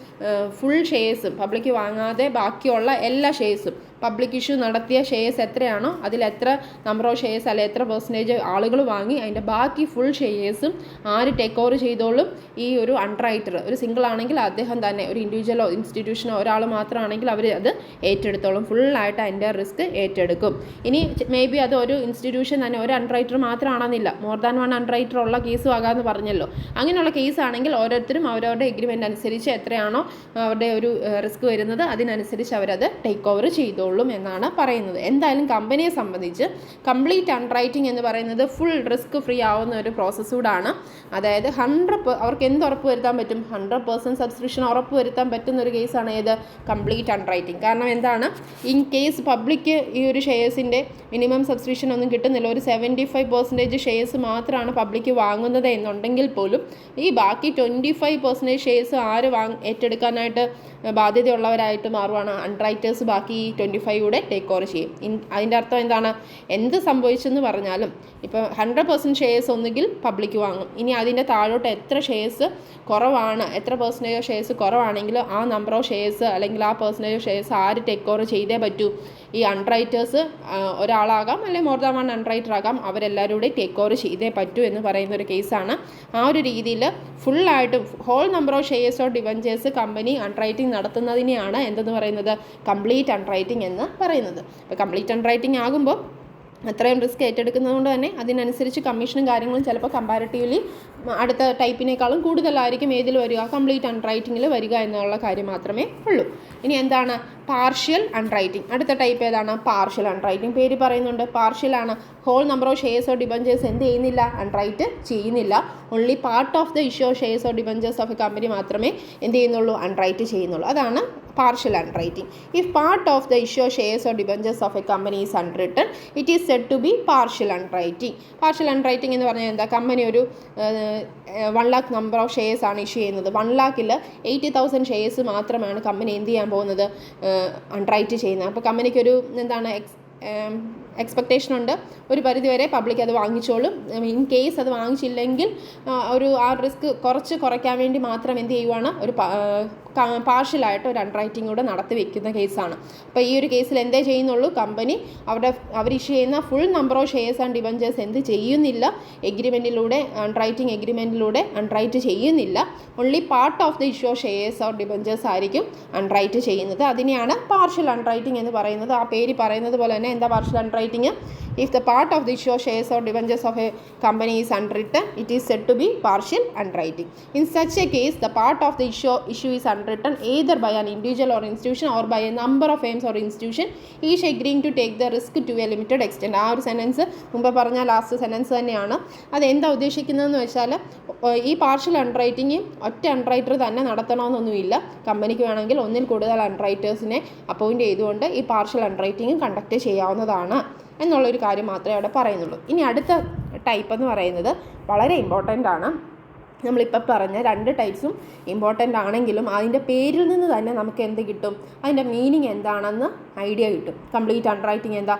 ഫുൾ ഷെയർസും പബ്ലിക് വാങ്ങാതെ ബാക്കിയുള്ള എല്ലാ ഷെയർസും പബ്ലിക് ഇഷ്യൂ നടത്തിയ ഷെയർസ് എത്രയാണോ അതിലെത്ര നമ്പർ ഓഫ് ഷെയർസ് അല്ലെ എത്ര പെർസെൻറ്റേജ് ആളുകൾ വാങ്ങി അതിൻ്റെ ബാക്കി ഫുൾ ഷെയർസും ആര് ടേക്ക് ഓവർ ചെയ്തോളും? ഈ ഒരു അണ്ടർ റൈറ്റർ. ഒരു സിംഗിൾ ആണെങ്കിൽ അദ്ദേഹം തന്നെ, ഒരു ഇൻഡിവിജ്വലോ ഇൻസ്റ്റിറ്റ്യൂഷനോ ഒരാൾ മാത്രമാണെങ്കിൽ അവർ അത് ഏറ്റെടുത്തോളും, ഫുള്ളായിട്ട് അതിൻ്റെ റിസ്ക് ഏറ്റെടുക്കും. ഇനി മേ ബി അത് ഒരു ഇൻസ്റ്റിറ്റ്യൂഷൻ തന്നെ ഒരു അണ്ടർ റൈറ്റർ മാത്രമാണെന്നില്ല, more than one underwriter ഉള്ള കേസും ആകാമെന്ന് പറഞ്ഞല്ലോ. അങ്ങനെയുള്ള കേസാണെങ്കിൽ ഓരോരുത്തരും അവരവരുടെ എഗ്രിമെൻ്റ് അനുസരിച്ച് എത്രയാണോ അവരുടെ ഒരു റിസ്ക് വരുന്നത് അതിനനുസരിച്ച് അവരത് ടേക്ക് ഓവർ ചെയ്തോളും എന്നാണ് പറയുന്നത്. എന്തായാലും കമ്പനിയെ സംബന്ധിച്ച് കംപ്ലീറ്റ് അണ്ടർ റൈറ്റിംഗ് എന്ന് പറയുന്നത് ഫുൾ റിസ്ക് ഫ്രീ ആവുന്ന ഒരു പ്രോസസ്സ് കൂടാണ്. അതായത് അവർക്ക് എന്ത് ഉറപ്പ് വരുത്താൻ പറ്റും? 100% സബ്സ്ക്രിപ്ഷൻ ഉറപ്പ് വരുത്താൻ പറ്റുന്ന ഒരു കേസാണ് ഏത്? Complete under writing. കാരണം എന്താണ്? ഇൻ കേസ് പബ്ലിക്ക് ഈ ഒരു ഷെയർസിൻ്റെ മിനിമം സബ്സ്ക്രിപ്ഷൻ ഒന്നും കിട്ടുന്നില്ല, ഒരു 75% ഷെയർസ് മാത്രമാണ് പബ്ലിക്ക് വാങ്ങുന്നത് എന്നുണ്ടെങ്കിൽ പോലും ഈ ബാക്കി 25% ഷെയർസ് ആര് ഏറ്റെടുക്കാനായിട്ട് ബാധ്യതയുള്ളവരായിട്ട് മാറുവാണ്? അണ്ടർ റൈറ്റേഴ്സ് ബാക്കി 25 ടേക്ക് ഓവർ ചെയ്യും. അതിൻ്റെ അർത്ഥം എന്താണ്? എന്ത് സംഭവിച്ചെന്ന് പറഞ്ഞാലും ഇപ്പോൾ 100% ഷെയർസ് ഒന്നുകിൽ പബ്ലിക്ക് വാങ്ങും. ഇനി അതിൻ്റെ താഴോട്ട് എത്ര ഷെയർസ് കുറവാണ്, എത്ര പെർസെൻറ്റേജ് ഷെയർസ് കുറവാണെങ്കിൽ ആ നമ്പർ ഓഫ് ഷെയർസ് അല്ലെങ്കിൽ ആ പെർസെൻറ്റേജ് ഷെയർസ് ആര് ടേക്ക് ഓവർ ചെയ്തേ പറ്റൂ? ഈ അണ്ടർ റൈറ്റേഴ്സ് ഒരാളാകാം അല്ലെങ്കിൽ more than one under writer ആകാം, അവരെല്ലാവരും കൂടി ടേക്ക് ഓവർ ചെയ്തേ പറ്റൂ എന്ന് പറയുന്ന ഒരു കേസാണ്. ആ ഒരു രീതിയിൽ ഫുള്ളായിട്ടും whole number of shares or debentures company underwriting നടത്തുന്നതിനെയാണ് എന്തെന്ന് പറയുന്നത്? കംപ്ലീറ്റ് അണ്ടർ റൈറ്റിംഗ് എന്ന് പറയുന്നത്. അപ്പോൾ കംപ്ലീറ്റ് അണ്ടർ റൈറ്റിംഗ് ആകുമ്പോൾ അത്രയും റിസ്ക് ഏറ്റെടുക്കുന്നത് കൊണ്ട് തന്നെ അതിനനുസരിച്ച് കമ്മീഷനും കാര്യങ്ങളും ചിലപ്പോൾ കമ്പാരിറ്റീവ്ലി അടുത്ത ടൈപ്പിനേക്കാളും കൂടുതലായിരിക്കും ഏതിൽ വരിക? കംപ്ലീറ്റ് അണ്ടർ റൈറ്റിങ്ങിൽ വരിക എന്നുള്ള കാര്യം മാത്രമേ ഉള്ളൂ. ഇനി എന്താണ് പാർഷ്യൽ അണ്ടർ റൈറ്റിംഗ്? അടുത്ത ടൈപ്പ് ഏതാണ്? Partial under writing. പേര് പറയുന്നുണ്ട്, പാർഷ്യലാണ്. Whole number of shares or debentures എന്ത് ചെയ്യുന്നില്ല? അണ്ടർ റൈറ്റ് ചെയ്യുന്നില്ല. Only part of the issue of shares or debentures of a company മാത്രമേ എന്ത് ചെയ്യുന്നുള്ളൂ? അണ്ടർ റൈറ്റ് ചെയ്യുന്നുള്ളൂ. അതാണ് partial under writing. If part of the issue of shares or debentures of a company is under written it is said to be partial under writing. Partial under writing എന്ന് പറഞ്ഞാൽ എന്താ? Company ഒരു 1 lakh number of shares ആണ് issue ചെയ്യുന്നത്. 1 lakhൽ 80,000 shares മാത്രമാണ് company എന്ത് ചെയ്യാൻ പോകുന്നത്? അണ്ടർ റൈറ്റ് ചെയ്യുന്നത്. അപ്പോൾ കമ്പനിക്കൊരു എന്താണ് എക്സ്പെക്റ്റേഷൻ ഉണ്ട്, ഒരു പരിധിവരെ പബ്ലിക് അത് വാങ്ങിച്ചോളും. ഇൻ കേസ് അത് വാങ്ങിച്ചില്ലെങ്കിൽ ആ റിസ്ക് കുറയ്ക്കാൻ വേണ്ടി മാത്രം എന്ത് ചെയ്യുവാണ്? ഒരു പാർഷ്യലായിട്ട് ഒരു അണ്ടർറൈറ്റിംഗ് കൂടെ നടത്തി വെക്കുന്ന കേസാണ്. അപ്പോൾ ഈ ഒരു കേസിൽ എന്തേ ചെയ്യുന്നുള്ളൂ, കമ്പനി അവർ ഇഷ്യൂ ചെയ്യുന്ന full number of shares and debentures എന്ത് ചെയ്യുന്നില്ല, എഗ്രിമെൻറ്റിലൂടെ അണ്ടർറൈറ്റിംഗ് എഗ്രിമെൻറ്റിലൂടെ അണ്ടർറൈറ്റ് ചെയ്യുന്നില്ല. Only part of the issue of shares or debentures ആയിരിക്കും അണ്ടർറൈറ്റ് ചെയ്യുന്നത്. അതിനെയാണ് പാർഷ്യൽ അണ്ടർറൈറ്റിംഗ് എന്ന് പറയുന്നത്. ആ പേര് പറയുന്നത് പോലെ തന്നെ എന്താ partial അണ്ടർറൈറ്റിംഗ്? If the part of the issue of shares or debentures of a company is unwritten, it is said to be partial underwriting. In such a case, the part of the issue is unwritten either by an individual or institution or by a number of firms or institution, each agreeing to take the risk to a limited extent. ആ ഒരു sentence മുമ്പ് പറഞ്ഞ last sentence തന്നെയാണ്. അതെന്താ ഉദ്ദേശിക്കുന്നതെന്ന് വെച്ചാൽ ഈ partial അണ്ടർറൈറ്റിംഗ് ഒറ്റ അണ്ടർറൈറ്റർ തന്നെ നടത്തണമെന്നൊന്നുമില്ല. കമ്പനിക്ക് വേണമെങ്കിൽ ഒന്നിൽ കൂടുതൽ അണ്ടർറൈറ്റേഴ്സിനെ അപ്പോയിൻറ്റ് ചെയ്തുകൊണ്ട് ഈ പാർഷ്യൽ അണ്ടർറൈറ്റിംഗ് കണ്ടക്ട് ചെയ്യാവുന്നതാണ് എന്നുള്ളൊരു കാര്യം മാത്രമേ അവിടെ പറയുന്നുള്ളൂ. ഇനി അടുത്ത ടൈപ്പ് എന്ന് പറയുന്നത് വളരെ ഇമ്പോർട്ടൻ്റ് ആണ്. നമ്മളിപ്പോൾ പറഞ്ഞ രണ്ട് ടൈപ്സും ഇമ്പോർട്ടൻ്റ് ആണെങ്കിലും അതിൻ്റെ പേരിൽ നിന്ന് തന്നെ നമുക്ക് എന്ത് കിട്ടും, അതിൻ്റെ മീനിങ് എന്താണെന്ന് ഐഡിയ കിട്ടും. കംപ്ലീറ്റ് അണ്ടർറൈറ്റിംഗ് എന്താ,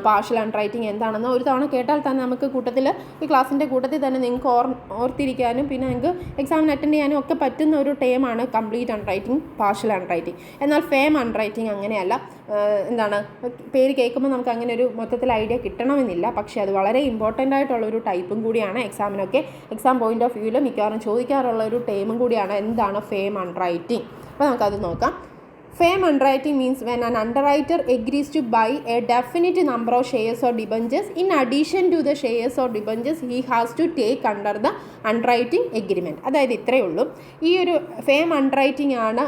പാർഷ്യൽ അണ്ടർറൈറ്റിംഗ് എന്താണെന്ന് ഒരു തവണ കേട്ടാൽ തന്നെ നമുക്ക് കൂട്ടത്തിൽ ഈ ക്ലാസ്സിൻ്റെ കൂട്ടത്തിൽ തന്നെ നിങ്ങൾക്ക് ഓർത്തിരിക്കാനും പിന്നെ നിങ്ങൾക്ക് എക്സാമിന് അറ്റൻഡ് ചെയ്യാനും ഒക്കെ പറ്റുന്ന ഒരു ടേമാണ് കംപ്ലീറ്റ് അണ്ടർറൈറ്റിംഗ്, പാർഷ്യൽ അണ്ടർറൈറ്റിംഗ്. എന്നാൽ ഫേം അണ്ടർറൈറ്റിംഗ് അങ്ങനെയല്ല. എന്താണ്, പേര് കേൾക്കുമ്പോൾ നമുക്ക് അങ്ങനെ ഒരു മൊത്തത്തിൽ ഐഡിയ കിട്ടണമെന്നില്ല. പക്ഷേ അത് വളരെ ഇമ്പോർട്ടൻ്റ് ആയിട്ടുള്ളൊരു ടൈപ്പും കൂടിയാണ്. എക്സാം പോയിൻ്റ് ഓഫ് വ്യൂവിൽ മിക്കവാറും ചോദിക്കാറുള്ള ഒരു ടേമും കൂടിയാണ്. എന്താണ് ഫേം അണ്ടർറൈറ്റിംഗ്? അപ്പോൾ നമുക്കത് നോക്കാം. Fame underwriting means when an underwriter agrees to buy a definite number of shares or debentures in addition to the shares or debentures he has to take under the underwriting agreement. അതായത് ഇത്രയേ ഉള്ളൂ. ഈ ഒരു firm അണ്ടർറൈറ്റിംഗ് ആണ്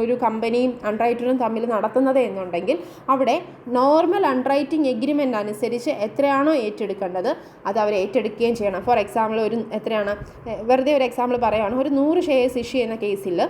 ഒരു കമ്പനിയും അണ്ടർറൈറ്ററും തമ്മിൽ നടത്തുന്നത് എന്നുണ്ടെങ്കിൽ അവിടെ നോർമൽ അണ്ടർറൈറ്റിംഗ് എഗ്രിമെൻ്റ് അനുസരിച്ച് എത്രയാണോ ഏറ്റെടുക്കേണ്ടത് അത് അവർ ഏറ്റെടുക്കുകയും ചെയ്യണം. ഫോർ എക്സാമ്പിൾ എത്രയാണ്, വെറുതെ ഒരു എക്സാമ്പിൾ പറയുകയാണ്, ഒരു 100 ഷെയർസ് ഇഷ്യൂ ചെയ്യുന്ന കേസിൽ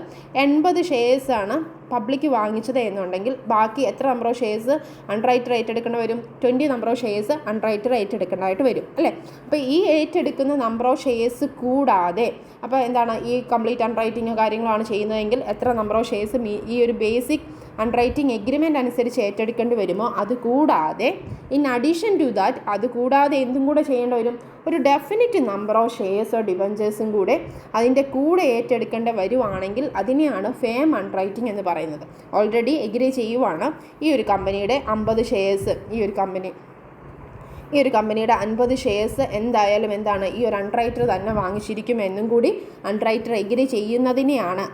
80 ഷെയർസാണ് പബ്ലിക് വാങ്ങിച്ചത് എന്നുണ്ടെങ്കിൽ ബാക്കി എത്ര നമ്പർ ഓഫ് ഷെയർസ് അണ്ടർറൈറ്റർ ഏറ്റെടുക്കേണ്ടി വരും? 20 നമ്പർ ഓഫ് ഷെയർസ് അണ്ടർറൈറ്റർ ഏറ്റെടുക്കേണ്ടതായിട്ട് വരും അല്ലേ. അപ്പോൾ ഈ ഏറ്റെടുക്കുന്ന നമ്പർ ഓഫ് ഷെയർസ് കൂടാതെ, അപ്പോൾ എന്താണ്, ഈ കംപ്ലീറ്റ് അണ്ടർറൈറ്റിങ്ങോ കാര്യങ്ങളാണ് ചെയ്യുന്നതെങ്കിൽ എത്ര നമ്പർ ഓഫ് ഷെയർസ് ഈ ഒരു ബേസിക് അണ്ടർറൈറ്റിംഗ് എഗ്രിമെൻ്റ് അനുസരിച്ച് ഏറ്റെടുക്കേണ്ടി വരുമോ അത് കൂടാതെ ഇൻ അഡീഷൻ ടു ദാറ്റ് അത് കൂടാതെ എന്തും കൂടെ ചെയ്യേണ്ടി വരും, ഒരു ഡെഫിനിറ്റ് നമ്പർ ഓഫ് ഷെയർസോ ഡിബഞ്ചേഴ്സും കൂടെ അതിൻ്റെ കൂടെ ഏറ്റെടുക്കേണ്ടി വരുവാണെങ്കിൽ അതിനെയാണ് ഫേം അണ്ടർറൈറ്റിംഗ് എന്ന് പറയുന്നത്. ഓൾറെഡി എഗ്രി ചെയ്യുവാണ് ഈ ഒരു കമ്പനിയുടെ 50 ഷെയർസ്, ഈ ഒരു കമ്പനിയുടെ 50 ഷെയർസ് എന്തായാലും എന്താണ് ഈ ഒരു അണ്ടർറൈറ്റർ തന്നെ വാങ്ങിച്ചിരിക്കും എന്നും കൂടി അണ്ടർറൈറ്റർ എഗ്രി ചെയ്യുന്നതിനെയാണ്,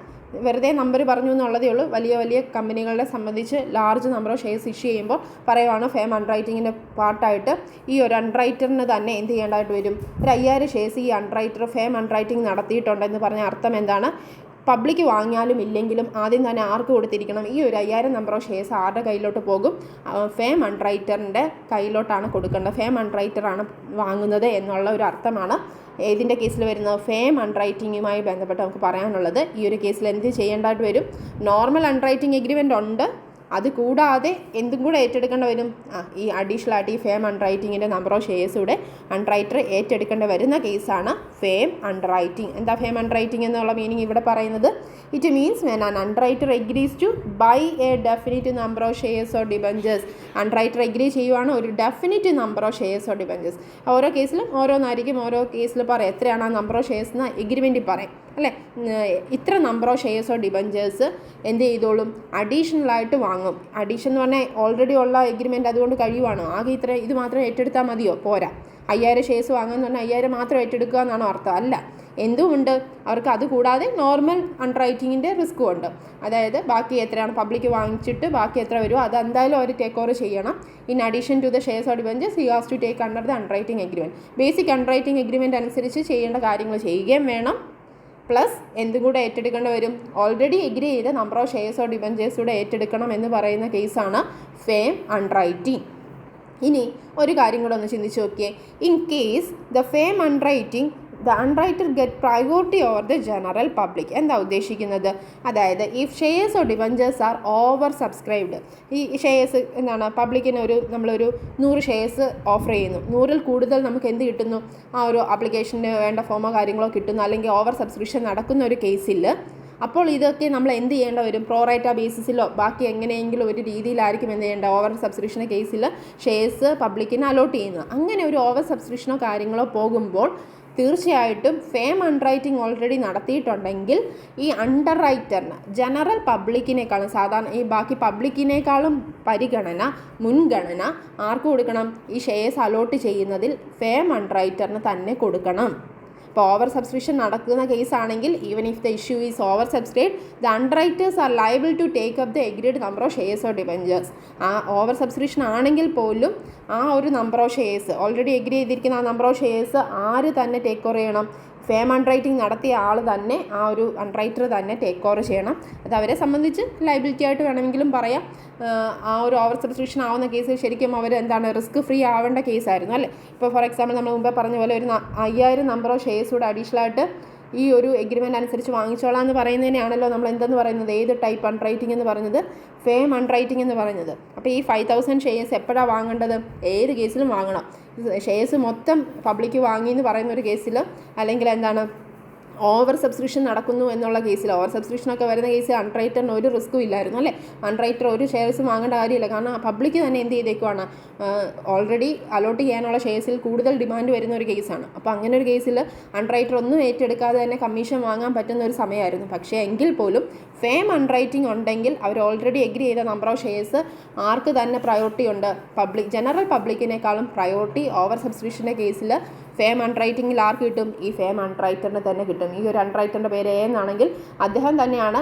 വെറുതെ നമ്പർ പറഞ്ഞു എന്നുള്ളതേ ഉള്ളൂ. വലിയ വലിയ കമ്പനികളെ സംബന്ധിച്ച് large number of shares issue ചെയ്യുമ്പോൾ പറയുവാണ് ഫേം അണ്ടർറൈറ്റിങ്ങിൻ്റെ പാർട്ടായിട്ട് ഈ ഒരു അണ്ടർറൈറ്ററിന് തന്നെ എന്ത് ചെയ്യേണ്ടതായിട്ട് വരും, ഒരു 5000 ഷെയർസ് ഈ അണ്ടർറൈറ്റർ ഫേം അണ്ടർറൈറ്റിംഗ് നടത്തിയിട്ടുണ്ടെന്ന് പറഞ്ഞ അർത്ഥം എന്താണ്, പബ്ലിക് വാങ്ങിയാലും ഇല്ലെങ്കിലും ആദ്യം തന്നെ ആർക്ക് കൊടുത്തിരിക്കണം, ഈ ഒരു 5000 നമ്പർ ഓഫ് ഷെയർസ് ആരുടെ കയ്യിലോട്ട് പോകും, ഫേം അണ്ടർറൈറ്ററിൻ്റെ കയ്യിലോട്ടാണ് കൊടുക്കേണ്ടത്, ഫേം അണ്ടർറൈറ്ററാണ് വാങ്ങുന്നത് എന്നുള്ള ഒരു അർത്ഥമാണ് ഏതിൻ്റെ കേസിൽ വരുന്നത്, ഫേം അണ്ടർറൈറ്റിങ്ങുമായി ബന്ധപ്പെട്ട് നമുക്ക് പറയാനുള്ളത്. ഈ ഒരു കേസിൽ എന്ത് ചെയ്യേണ്ടതായിട്ട് വരും, നോർമൽ അണ്ടർറൈറ്റിംഗ് എഗ്രിമെൻ്റ് ഉണ്ട്, അത് കൂടാതെ എന്തും കൂടെ ഏറ്റെടുക്കേണ്ടി വരും, ഈ അഡീഷണൽ ആയിട്ട് ഈ ഫേം അണ്ടർറൈറ്റിങ്ങിൻ്റെ നമ്പർ ഓഫ് ഷെയർസൂടെ അണ്ടർറൈറ്റർ ഏറ്റെടുക്കേണ്ടി വരുന്ന കേസാണ് ഫേം അണ്ടർറൈറ്റിംഗ്. എന്താ ഫേം അണ്ടർറൈറ്റിംഗ് എന്നുള്ള മീനിങ് ഇവിടെ പറയുന്നത്, it means when an underwriter agrees to buy a definite number of shares or debentures. Underwriter agree ചെയ്യുവാണ് ഒരു definite number of shares or debentures. ഓരോ കേസിലും ഓരോന്നായിരിക്കും, ഓരോ കേസിൽ പറയും എത്രയാണ് ആ നമ്പർ ഓഫ് ഷെയർസ് എന്ന് എഗ്രിമെൻറ്റിൽ പറയും അല്ലേ. ഇത്ര number of shares or debentures എന്ത് ചെയ്തോളും, അഡീഷണലായിട്ട് വാങ്ങും. അഡീഷൻ എന്ന് പറഞ്ഞാൽ ഓൾറെഡി ഉള്ള എഗ്രിമെൻറ്റ് അതുകൊണ്ട് കഴിയുവാണോ, ആകെ ഇത് മാത്രം ഏറ്റെടുത്താൽ മതിയോ, പോരാ. 5000 ഷെയർസ് വാങ്ങുമെന്ന് പറഞ്ഞാൽ 5000 മാത്രം ഏറ്റെടുക്കുക എന്നാണോ അർത്ഥം? അല്ല, എന്തുമുണ്ട് അവർക്ക്, അത് കൂടാതെ നോർമൽ അണ്ടർറൈറ്റിങ്ങിൻ്റെ റിസ്ക്കും ഉണ്ട്. അതായത് ബാക്കി എത്രയാണ് പബ്ലിക് വാങ്ങിച്ചിട്ട് ബാക്കി എത്ര വരുമോ അത് എന്തായാലും അവർ ടേക്ക് ഓവർ ചെയ്യണം. In addition to the shares or debentures he has to take under the underwriting agreement. Basic underwriting agreement അനുസരിച്ച് ചെയ്യേണ്ട കാര്യങ്ങൾ ചെയ്യുകയും വേണം, പ്ലസ് എന്തും കൂടെ ഏറ്റെടുക്കേണ്ടി വരും, ഓൾറെഡി എഗ്രി ചെയ്ത് number of shares or debentures കൂടെ ഏറ്റെടുക്കണം എന്ന് പറയുന്ന കേസാണ് ഫേം അണ്ടർറൈറ്റിംഗ്. ഇനി ഒരു കാര്യം കൂടെ ഒന്ന് ചിന്തിച്ച് നോക്കിയേ, in case the firm underwriting the underwriter get priority over the general public. എന്താ ഉദ്ദേശിക്കുന്നത്, അതായത് if shares or debentures are over subscribed, ഈ ഷെയർസ് എന്താണ് പബ്ലിക്കിന് നമ്മളൊരു 100 ഷെയർസ് ഓഫർ ചെയ്യുന്നു, 100ൽ കൂടുതൽ നമുക്ക് എന്ത് കിട്ടുന്നു, ആ ഒരു ആപ്ലിക്കേഷന് വേണ്ട ഫോമോ കാര്യങ്ങളോ കിട്ടുന്നു, അല്ലെങ്കിൽ ഓവർ സബ്സ്ക്രിപ്ഷൻ നടക്കുന്ന ഒരു കേസിൽ അപ്പോൾ ഇതൊക്കെ നമ്മൾ എന്ത് ചെയ്യേണ്ട വരും, പ്രോറൈറ്റ ബേസിസിലോ ബാക്കി എങ്ങനെയെങ്കിലും ഒരു രീതിയിലായിരിക്കും എന്ത് ചെയ്യേണ്ടത്, ഓവർ സബ്സ്ക്രിപ്ഷൻ കേസിൽ ഷെയർസ് പബ്ലിക്കിന് അലോട്ട് ചെയ്യുന്നത്. അങ്ങനെ ഒരു ഓവർ സബ്സ്ക്രിപ്ഷനോ കാര്യങ്ങളോ പോകുമ്പോൾ തീർച്ചയായിട്ടും ഫേം അണ്ടർറൈറ്റിംഗ് ഓൾറെഡി നടത്തിയിട്ടുണ്ടെങ്കിൽ ഈ അണ്ടർ റൈറ്ററിന് ജനറൽ പബ്ലിക്കിനേക്കാളും സാധാരണ ഈ ബാക്കി പബ്ലിക്കിനേക്കാളും മുൻഗണന ആർക്ക് കൊടുക്കണം? ഈ ഷെയർസ് അലോട്ട് ചെയ്യുന്നതിൽ ഫേം അണ്ടർറൈറ്ററിന് തന്നെ കൊടുക്കണം. ഇപ്പോൾ ഓവർ സബ്സ്ക്രിപ്ഷൻ നടക്കുന്ന കേസാണെങ്കിൽ even if the issue is over subscribe the underwriters are liable to take up the agreed number of shares or debentures. ആ ഓവർ സബ്സ്ക്രിപ്ഷൻ ആണെങ്കിൽ പോലും ആ ഒരു number of shares already agree ചെയ്തിരിക്കുന്ന ആ നമ്പർ ഓഫ് ഷെയർസ് ആര് തന്നെ take over ചെയ്യണം? ഫേം അണ്ടർറൈറ്റിംഗ് നടത്തിയ ആൾ തന്നെ, ആ ഒരു അണ്ടർറൈറ്റർ തന്നെ ടേക്ക് ഓവർ ചെയ്യണം. അത് അവരെ സംബന്ധിച്ച് ലയബിലിറ്റി ആയിട്ട് വേണമെങ്കിലും പറയാം. ആ ഒരു ഓവർ സബ്സ്ക്രിപ്ഷൻ ആവുന്ന കേസിൽ ശരിക്കും അവർ റിസ്ക് ഫ്രീ ആവേണ്ട കേസായിരുന്നു അല്ലേ. ഇപ്പോൾ ഫോർ എക്സാമ്പിൾ നമ്മൾ മുമ്പേ പറഞ്ഞ പോലെ ഒരു 5000 നമ്പർ ഓഫ് ഷെയർസ് കൂടെ അഡീഷണൽ ആയിട്ട് ഈ ഒരു എഗ്രിമെൻ്റ് അനുസരിച്ച് വാങ്ങിച്ചോളാം എന്ന് പറയുന്നതിനെയാണല്ലോ നമ്മൾ എന്തെന്ന് പറയുന്നത്, ഏത് ടൈപ്പ് അണ്ടർറൈറ്റിംഗ് എന്ന് പറയുന്നത്? ഫേം അണ്ടർറൈറ്റിംഗ് എന്ന് പറയുന്നത്. അപ്പോൾ ഈ 5000 ഷെയർസ് എപ്പോഴാണ് വാങ്ങേണ്ടത്? ഏത് കേസിലും വാങ്ങണം. ഷെയർസ് മൊത്തം പബ്ലിക് വാങ്ങി എന്ന് പറയുന്ന ഒരു കേസിൽ, അല്ലെങ്കിൽ ഓവർ സബ്സ്ക്രിപ്ഷൻ നടക്കുന്നു എന്നുള്ള കേസിൽ, ഓവർ സബ്സ്ക്രിപ്ഷനൊക്കെ വരുന്ന കേസിൽ അണ്ടർറൈറ്ററിന് ഒരു റിസ്ക്കും ഇല്ലായിരുന്നു അല്ലേ. അണ്ടർറൈറ്റർ ഒരു ഷെയർസ് വാങ്ങേണ്ട കാര്യമില്ല. കാരണം പബ്ലിക് തന്നെ എന്ത് ചെയ്തേക്കുവാണ്, ഓൾറെഡി അലോട്ട് ചെയ്യാനുള്ള ഷെയർസിൽ കൂടുതൽ ഡിമാൻഡ് വരുന്ന ഒരു കേസാണ്. അപ്പോൾ അങ്ങനെ ഒരു കേസിൽ അണ്ടർറൈറ്റർ ഒന്നും ഏറ്റെടുക്കാതെ തന്നെ കമ്മീഷൻ വാങ്ങാൻ പറ്റുന്ന ഒരു സമയമായിരുന്നു. പക്ഷേ എങ്കിൽ പോലും ഫേം അണ്ടർറൈറ്റിംഗ് ഉണ്ടെങ്കിൽ അവർ ഓൾറെഡി എഗ്രി ചെയ്ത നമ്പർ ഓഫ് ഷെയർസ് ആർക്ക് തന്നെ പ്രയോറിറ്റി ഉണ്ട്? ജനറൽ പബ്ലിക്കിനേക്കാളും പ്രയോറിറ്റി ഓവർ സബ്സ്ക്രിപ്ഷൻ്റെ കേസിൽ ഫേം അണ്ടർറൈറ്റിംഗിൽ ആർക്ക് കിട്ടും? ഈ ഫേം അണ്ടർറൈറ്ററിന് തന്നെ കിട്ടും. ഈ ഒരു അണ്ടർറൈറ്ററിൻ്റെ പേര് എ എന്നാണെങ്കിൽ അദ്ദേഹം തന്നെയാണ്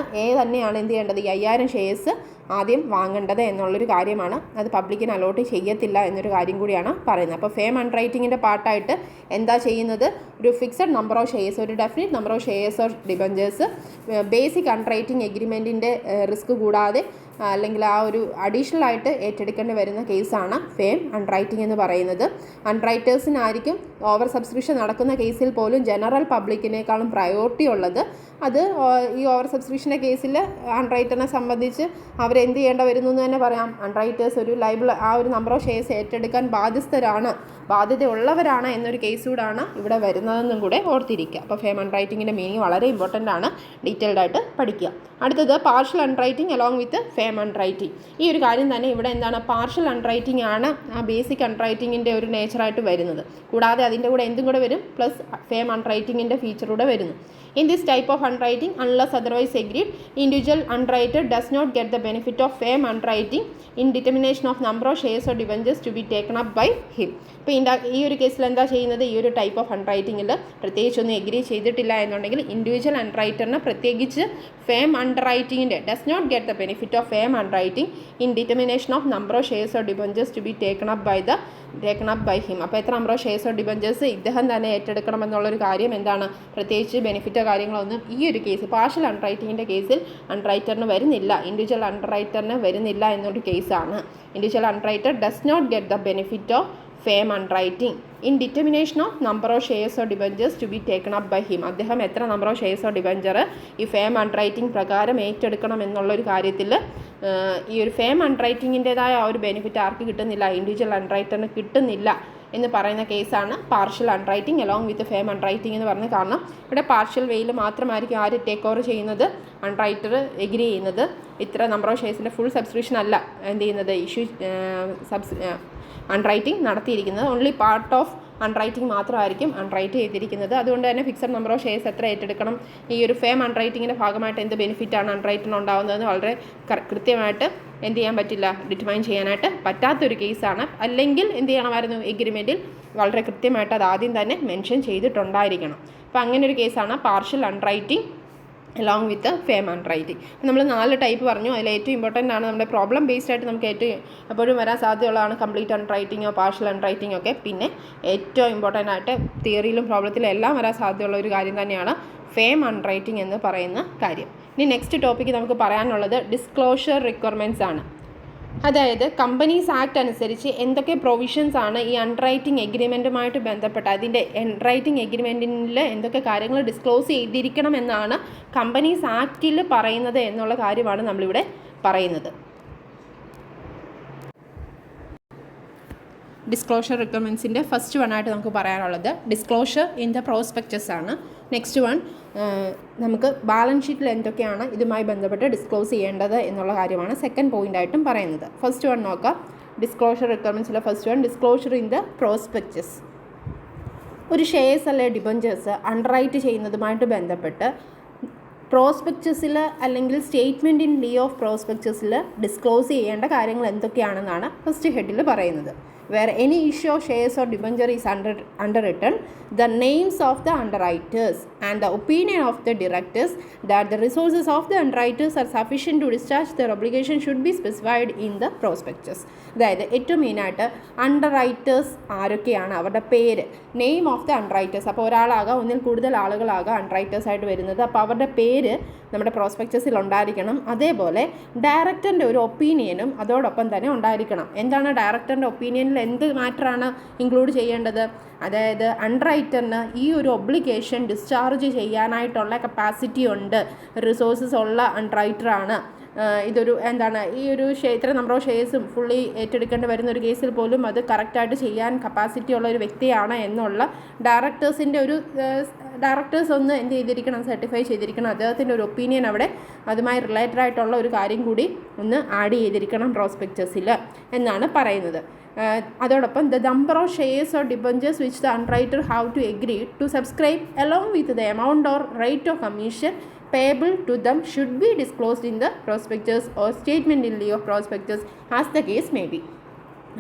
എന്ത് ചെയ്യേണ്ടത്? ഈ 5000 ഷെയർസ് ആദ്യം വാങ്ങേണ്ടത് എന്നുള്ളൊരു കാര്യമാണ്. അത് പബ്ലിക്കിന് അലോട്ട് ചെയ്യത്തില്ല എന്നൊരു കാര്യം കൂടിയാണ് പറയുന്നത്. അപ്പോൾ ഫേം അണ്ടർറൈറ്റിങ്ങിൻ്റെ പാർട്ടായിട്ട് എന്താ ചെയ്യുന്നത്? ഒരു ഫിക്സഡ് നമ്പർ ഓഫ് ഷെയർസ്, ഒരു definite number of shares or debentures basic underwriting എഗ്രിമെൻറ്റിൻ്റെ റിസ്ക് കൂടാതെ അല്ലെങ്കിൽ ആ ഒരു അഡീഷണൽ ആയിട്ട് ഏറ്റെടുക്കേണ്ടി വരുന്ന കേസാണ് ഫേം അണ്ടർറൈറ്റിംഗ് എന്ന് പറയുന്നത്. അണ്ടർറൈറ്റേഴ്സിനായിരിക്കും ഓവർ സബ്സ്ക്രിപ്ഷൻ നടക്കുന്ന കേസിൽ പോലും ജനറൽ പബ്ലിക്കിനേക്കാളും പ്രയോറിറ്റി ഉള്ളത്. അത് ഈ ഓവർ സബ്സ്ക്രിപ്ഷൻ്റെ കേസിൽ അണ്ടർറൈറ്ററിനെ സംബന്ധിച്ച് അവരെന്ത് ചെയ്യേണ്ട വരുന്നു എന്ന് തന്നെ പറയാം. അണ്ടർറൈറ്റേഴ്സ് ഒരു ലൈബിൾ ആ ഒരു നമ്പർ ഓഫ് ഷെയർസ് ഏറ്റെടുക്കാൻ ബാധ്യതയുള്ളവരാണ് എന്നൊരു കേസ് കൂടാണ് ഇവിടെ വരുന്നതെന്നും കൂടെ ഓർത്തിരിക്കുക. അപ്പോൾ ഫേം അണ്ടർറൈറ്റിങ്ങിൻ്റെ മീനിങ് വളരെ ഇമ്പോർട്ടൻ്റ് ആണ്, ഡീറ്റെയിൽഡ് ആയിട്ട് പഠിക്കുക. അടുത്തത് പാർഷ്യൽ അണ്ടർറൈറ്റിംഗ് അലോങ് വിത്ത് ഫേം അണ്ടർറൈറ്റിംഗ്. ഈ ഒരു കാര്യം തന്നെ ഇവിടെ പാർഷ്യൽ അണ്ടർറൈറ്റിംഗ് ആണ് ആ ബേസിക് അണ്ടർറൈറ്റിങ്ങിൻ്റെ ഒരു നേച്ചറായിട്ട് വരുന്നത്. കൂടാതെ അതിൻ്റെ കൂടെ എന്തും കൂടെ വരും? പ്ലസ് ഫേം അണ്ടർറൈറ്റിങ്ങിൻ്റെ ഫീച്ചർ കൂടെ വരുന്നു. In this type of underwriting, unless otherwise agreed, individual underwriter does not get the benefit of fame underwriting in determination of number of shares or debentures to be taken up by him. ഇപ്പോൾ ഈ ഒരു കേസിൽ എന്താ ചെയ്യുന്നത്? ഈ ഒരു type of അണ്ടർറൈറ്റിങ്ങിൽ പ്രത്യേകിച്ചൊന്നും agree ചെയ്തിട്ടില്ല എന്നുണ്ടെങ്കിൽ ഇൻഡിവിജ്വൽ അണ്ടർറൈറ്ററിന് പ്രത്യേകിച്ച് ഫേം അണ്ടർറൈറ്റിങ്ങിൻ്റെ does not get the benefit of firm underwriting in determination of number of shares or debentures to be taken up by him. അപ്പോൾ എത്ര number of shares or debentures ഇദ്ദേഹം തന്നെ ഏറ്റെടുക്കണം എന്നുള്ളൊരു കാര്യം എന്താണ്? പ്രത്യേകിച്ച് ബെനിഫിറ്റോ കാര്യങ്ങളൊന്നും ഈ ഒരു കേസ് പാർഷ്യൽ അണ്ടർറൈറ്റിങ്ങിൻ്റെ കേസിൽ അണ്ടർറൈറ്ററിന് വരുന്നില്ല, ഇൻഡിവിജ്വൽ അണ്ടർറൈറ്ററിന് വരുന്നില്ല എന്നൊരു കേസാണ്. Individual underwriter does not get the benefit of firm underwriting in determination of number of shares or debentures to be taken up by him. അദ്ദേഹം എത്ര number of shares or debenture ഈ firm underwriting പ്രകാരം ഏറ്റെടുക്കണം എന്നുള്ളൊരു കാര്യത്തിൽ ഈ ഒരു firm അണ്ടർറൈറ്റിങ്ങിൻ്റെതായ ആ ഒരു ബെനിഫിറ്റ് ആർക്ക് കിട്ടുന്നില്ല? ഇൻഡിവിജ്വൽ അണ്ടർറൈറ്ററിന് കിട്ടുന്നില്ല എന്ന് പറയുന്ന കേസാണ് പാർഷ്യൽ അണ്ടർറൈറ്റിംഗ് അലോങ് വിത്ത് ഫേം അണ്ടർറൈറ്റിംഗ് എന്ന് പറഞ്ഞ്. കാരണം ഇവിടെ പാർഷ്യൽ വേയിൽ മാത്രമായിരിക്കും ആര് ടേക്ക് ഓവർ ചെയ്യുന്നത്? അണ്ടർറൈറ്റർ എഗ്രി ചെയ്യുന്നത്. ഇത്ര നമ്പർ ഓഫ് ഷെയർസിൻ്റെ ഫുൾ സബ്സ്ക്രിപ്ഷൻ അല്ല എന്ത് ചെയ്യുന്നത്? അണ്ടർറൈറ്റിംഗ് നടത്തിയിരിക്കുന്നത്. ഓൺലി പാർട്ട് ഓഫ് അണ്ടർറൈറ്റിംഗ് മാത്രമായിരിക്കും അണ്ടർറൈറ്റ് ചെയ്തിരിക്കുന്നത്. അതുകൊണ്ട് തന്നെ ഫിക്സഡ് നമ്പർ ഓഫ് ഷെയർസ് എത്ര ഏറ്റെടുക്കണം, ഈ ഒരു ഫേം അണ്ടർറൈറ്റിങ്ങിൻ്റെ ഭാഗമായിട്ട് എന്ത് ബെനിഫിറ്റാണ് അണ്ടർറൈറ്റിന് ഉണ്ടാകുന്നതെന്ന് വളരെ കൃത്യമായിട്ട് എന്ത് ചെയ്യാൻ പറ്റില്ല, ഡിറ്റർമൈൻ ചെയ്യാനായിട്ട് പറ്റാത്തൊരു കേസാണ്. അല്ലെങ്കിൽ എന്ത് ചെയ്യണമായിരുന്നു? എഗ്രിമെൻറ്റിൽ വളരെ കൃത്യമായിട്ട് അത് ആദ്യം തന്നെ മെൻഷൻ ചെയ്തിട്ടുണ്ടായിരിക്കണം. അപ്പോൾ അങ്ങനെ ഒരു കേസാണ് പാർഷ്യൽ അണ്ടർറൈറ്റിംഗ് അലോങ് വിത്ത് ഫേം അണ്ടർറൈറ്റിംഗ്. നമ്മൾ 4 ടൈപ്പ് പറഞ്ഞു. അതിൽ ഏറ്റവും ഇമ്പോർട്ടൻ്റ് ആണ് നമ്മുടെ പ്രോബ്ലം ബേസ്ഡ് ആയിട്ട് നമുക്ക് ഏറ്റവും എപ്പോഴും വരാൻ സാധ്യതയുള്ളതാണ് കംപ്ലീറ്റ് അണ്ടർറൈറ്റിങ്ങോ പാർഷ്യൽ അണ്ടർറൈറ്റിങ്ങോ ഒക്കെ. പിന്നെ ഏറ്റവും ഇമ്പോർട്ടൻ്റ് ആയിട്ട് തിയറിയിലും പ്രോബ്ലത്തിലും എല്ലാം വരാൻ സാധ്യതയുള്ള ഒരു കാര്യം തന്നെയാണ് ഫേം അണ്ടർറൈറ്റിംഗ് എന്ന് പറയുന്ന കാര്യം. ഇനി നെക്സ്റ്റ് ടോപ്പിക്ക് നമുക്ക് പറയാനുള്ളത് ഡിസ്ക്ലോഷർ റിക്വയർമെൻറ്റ്സ് ആണ്. അതായത് കമ്പനീസ് ആക്ട് അനുസരിച്ച് എന്തൊക്കെ പ്രൊവിഷൻസ് ആണ് ഈ അണ്ടർറൈറ്റിംഗ് എഗ്രിമെൻറ്റുമായിട്ട് ബന്ധപ്പെട്ട് അതിൻ്റെ അണ്ടർറൈറ്റിംഗ് എഗ്രിമെൻറ്റിൽ എന്തൊക്കെ കാര്യങ്ങൾ ഡിസ്ക്ലോസ് ചെയ്തിരിക്കണമെന്നാണ് കമ്പനീസ് ആക്റ്റിൽ പറയുന്നത് എന്നുള്ള കാര്യമാണ് നമ്മളിവിടെ പറയുന്നത്. ഡിസ്ക്ലോഷർ റിക്വയർമെൻറ്റ്സിൻ്റെ ഫസ്റ്റ് വണ്ണായിട്ട് നമുക്ക് പറയാനുള്ളത് ഡിസ്ക്ലോഷർ ഇൻ ദ പ്രോസ്പെക്ടസ് ആണ്. നെക്സ്റ്റ് വൺ നമുക്ക് ബാലൻസ് ഷീറ്റിൽ എന്തൊക്കെയാണ് ഇതുമായി ബന്ധപ്പെട്ട് ഡിസ്ക്ലോസ് ചെയ്യേണ്ടത് എന്നുള്ള കാര്യമാണ് സെക്കൻഡ് പോയിൻ്റായിട്ടും പറയുന്നത്. ഫസ്റ്റ് വൺ നോക്കാം. ഡിസ്ക്ലോഷർ റിക്വയർമെൻറ്റ്സിലെ first one disclosure in the prospectus. ഒരു ഷെയർസ് അല്ലെ ഡിബഞ്ചേഴ്സ് അണ്ടർറൈറ്റ് ചെയ്യുന്നതുമായിട്ട് ബന്ധപ്പെട്ട് പ്രോസ്പെക്ടസിൽ അല്ലെങ്കിൽ സ്റ്റേറ്റ്മെൻറ്റ് ഇൻ ലീ ഓഫ് പ്രോസ്പെക്ടസിൽ ഡിസ്ക്ലോസ് ചെയ്യേണ്ട കാര്യങ്ങൾ എന്തൊക്കെയാണെന്നാണ് ഫസ്റ്റ് ഹെഡിൽ പറയുന്നത്. Where any issue of shares or debenture is underwritten, the names of the underwriters and the opinion of the directors that the resources of the underwriters are sufficient to discharge their obligation should be specified in the prospectus. അതായത് ഏറ്റവും മെയിനായിട്ട് underwriters ആരൊക്കെയാണ്, അവരുടെ പേര്, name of the underwriters. അപ്പോൾ ഒരാളാകാം, ഒന്നിൽ കൂടുതൽ ആളുകളാകാം underwriters ആയിട്ട് വരുന്നത്. അപ്പോൾ അവരുടെ പേര് നമ്മുടെ പ്രോസ്പെക്ടസിൽ ഉണ്ടായിരിക്കണം. അതേപോലെ ഡയറക്ടറിൻ്റെ ഒരു ഒപ്പീനിയനും അതോടൊപ്പം തന്നെ ഉണ്ടായിരിക്കണം. എന്താണ് ഡയറക്ടറിൻ്റെ ഒപ്പീനിയനിൽ എന്ത് മാറ്ററാണ് ഇൻക്ലൂഡ് ചെയ്യേണ്ടത്? അതായത് അണ്ടർറൈറ്ററിന് ഈ ഒരു ഒബ്ലിഗേഷൻ ഡിസ്ചാർജ് ചെയ്യാനായിട്ടുള്ള കപ്പാസിറ്റി ഉണ്ട്, റിസോഴ്സസ് ഉള്ള അണ്ടർറൈറ്ററാണ്, ഇതൊരു എന്താണ് ഈ ഒരു ഇത്ര നമ്പർ ഓഫ് ഷെയർസും ഫുള്ളി ഏറ്റെടുക്കേണ്ടി വരുന്ന ഒരു കേസിൽ പോലും അത് കറക്റ്റായിട്ട് ചെയ്യാൻ കപ്പാസിറ്റി ഉള്ള ഒരു വ്യക്തിയാണ് എന്നുള്ള ഡയറക്ടേഴ്സിൻ്റെ ഒരു ഡയറക്ടേഴ്സ് ഒന്ന് എന്ത് ചെയ്തിരിക്കണം, സർട്ടിഫൈ ചെയ്തിരിക്കണം. അദ്ദേഹത്തിൻ്റെ ഒരു ഒപ്പീനിയൻ അവിടെ അതുമായി റിലേറ്റഡ് ആയിട്ടുള്ള ഒരു കാര്യം കൂടി ഒന്ന് ആഡ് ചെയ്തിരിക്കണം പ്രോസ്പെക്ടസിൽ എന്നാണ് പറയുന്നത്. അതോടൊപ്പം the number of shares or debentures which the underwriter have to agree to subscribe along with the amount or rate of commission payable to them should be disclosed in the prospectus or statement in lieu of prospectus as the case may be.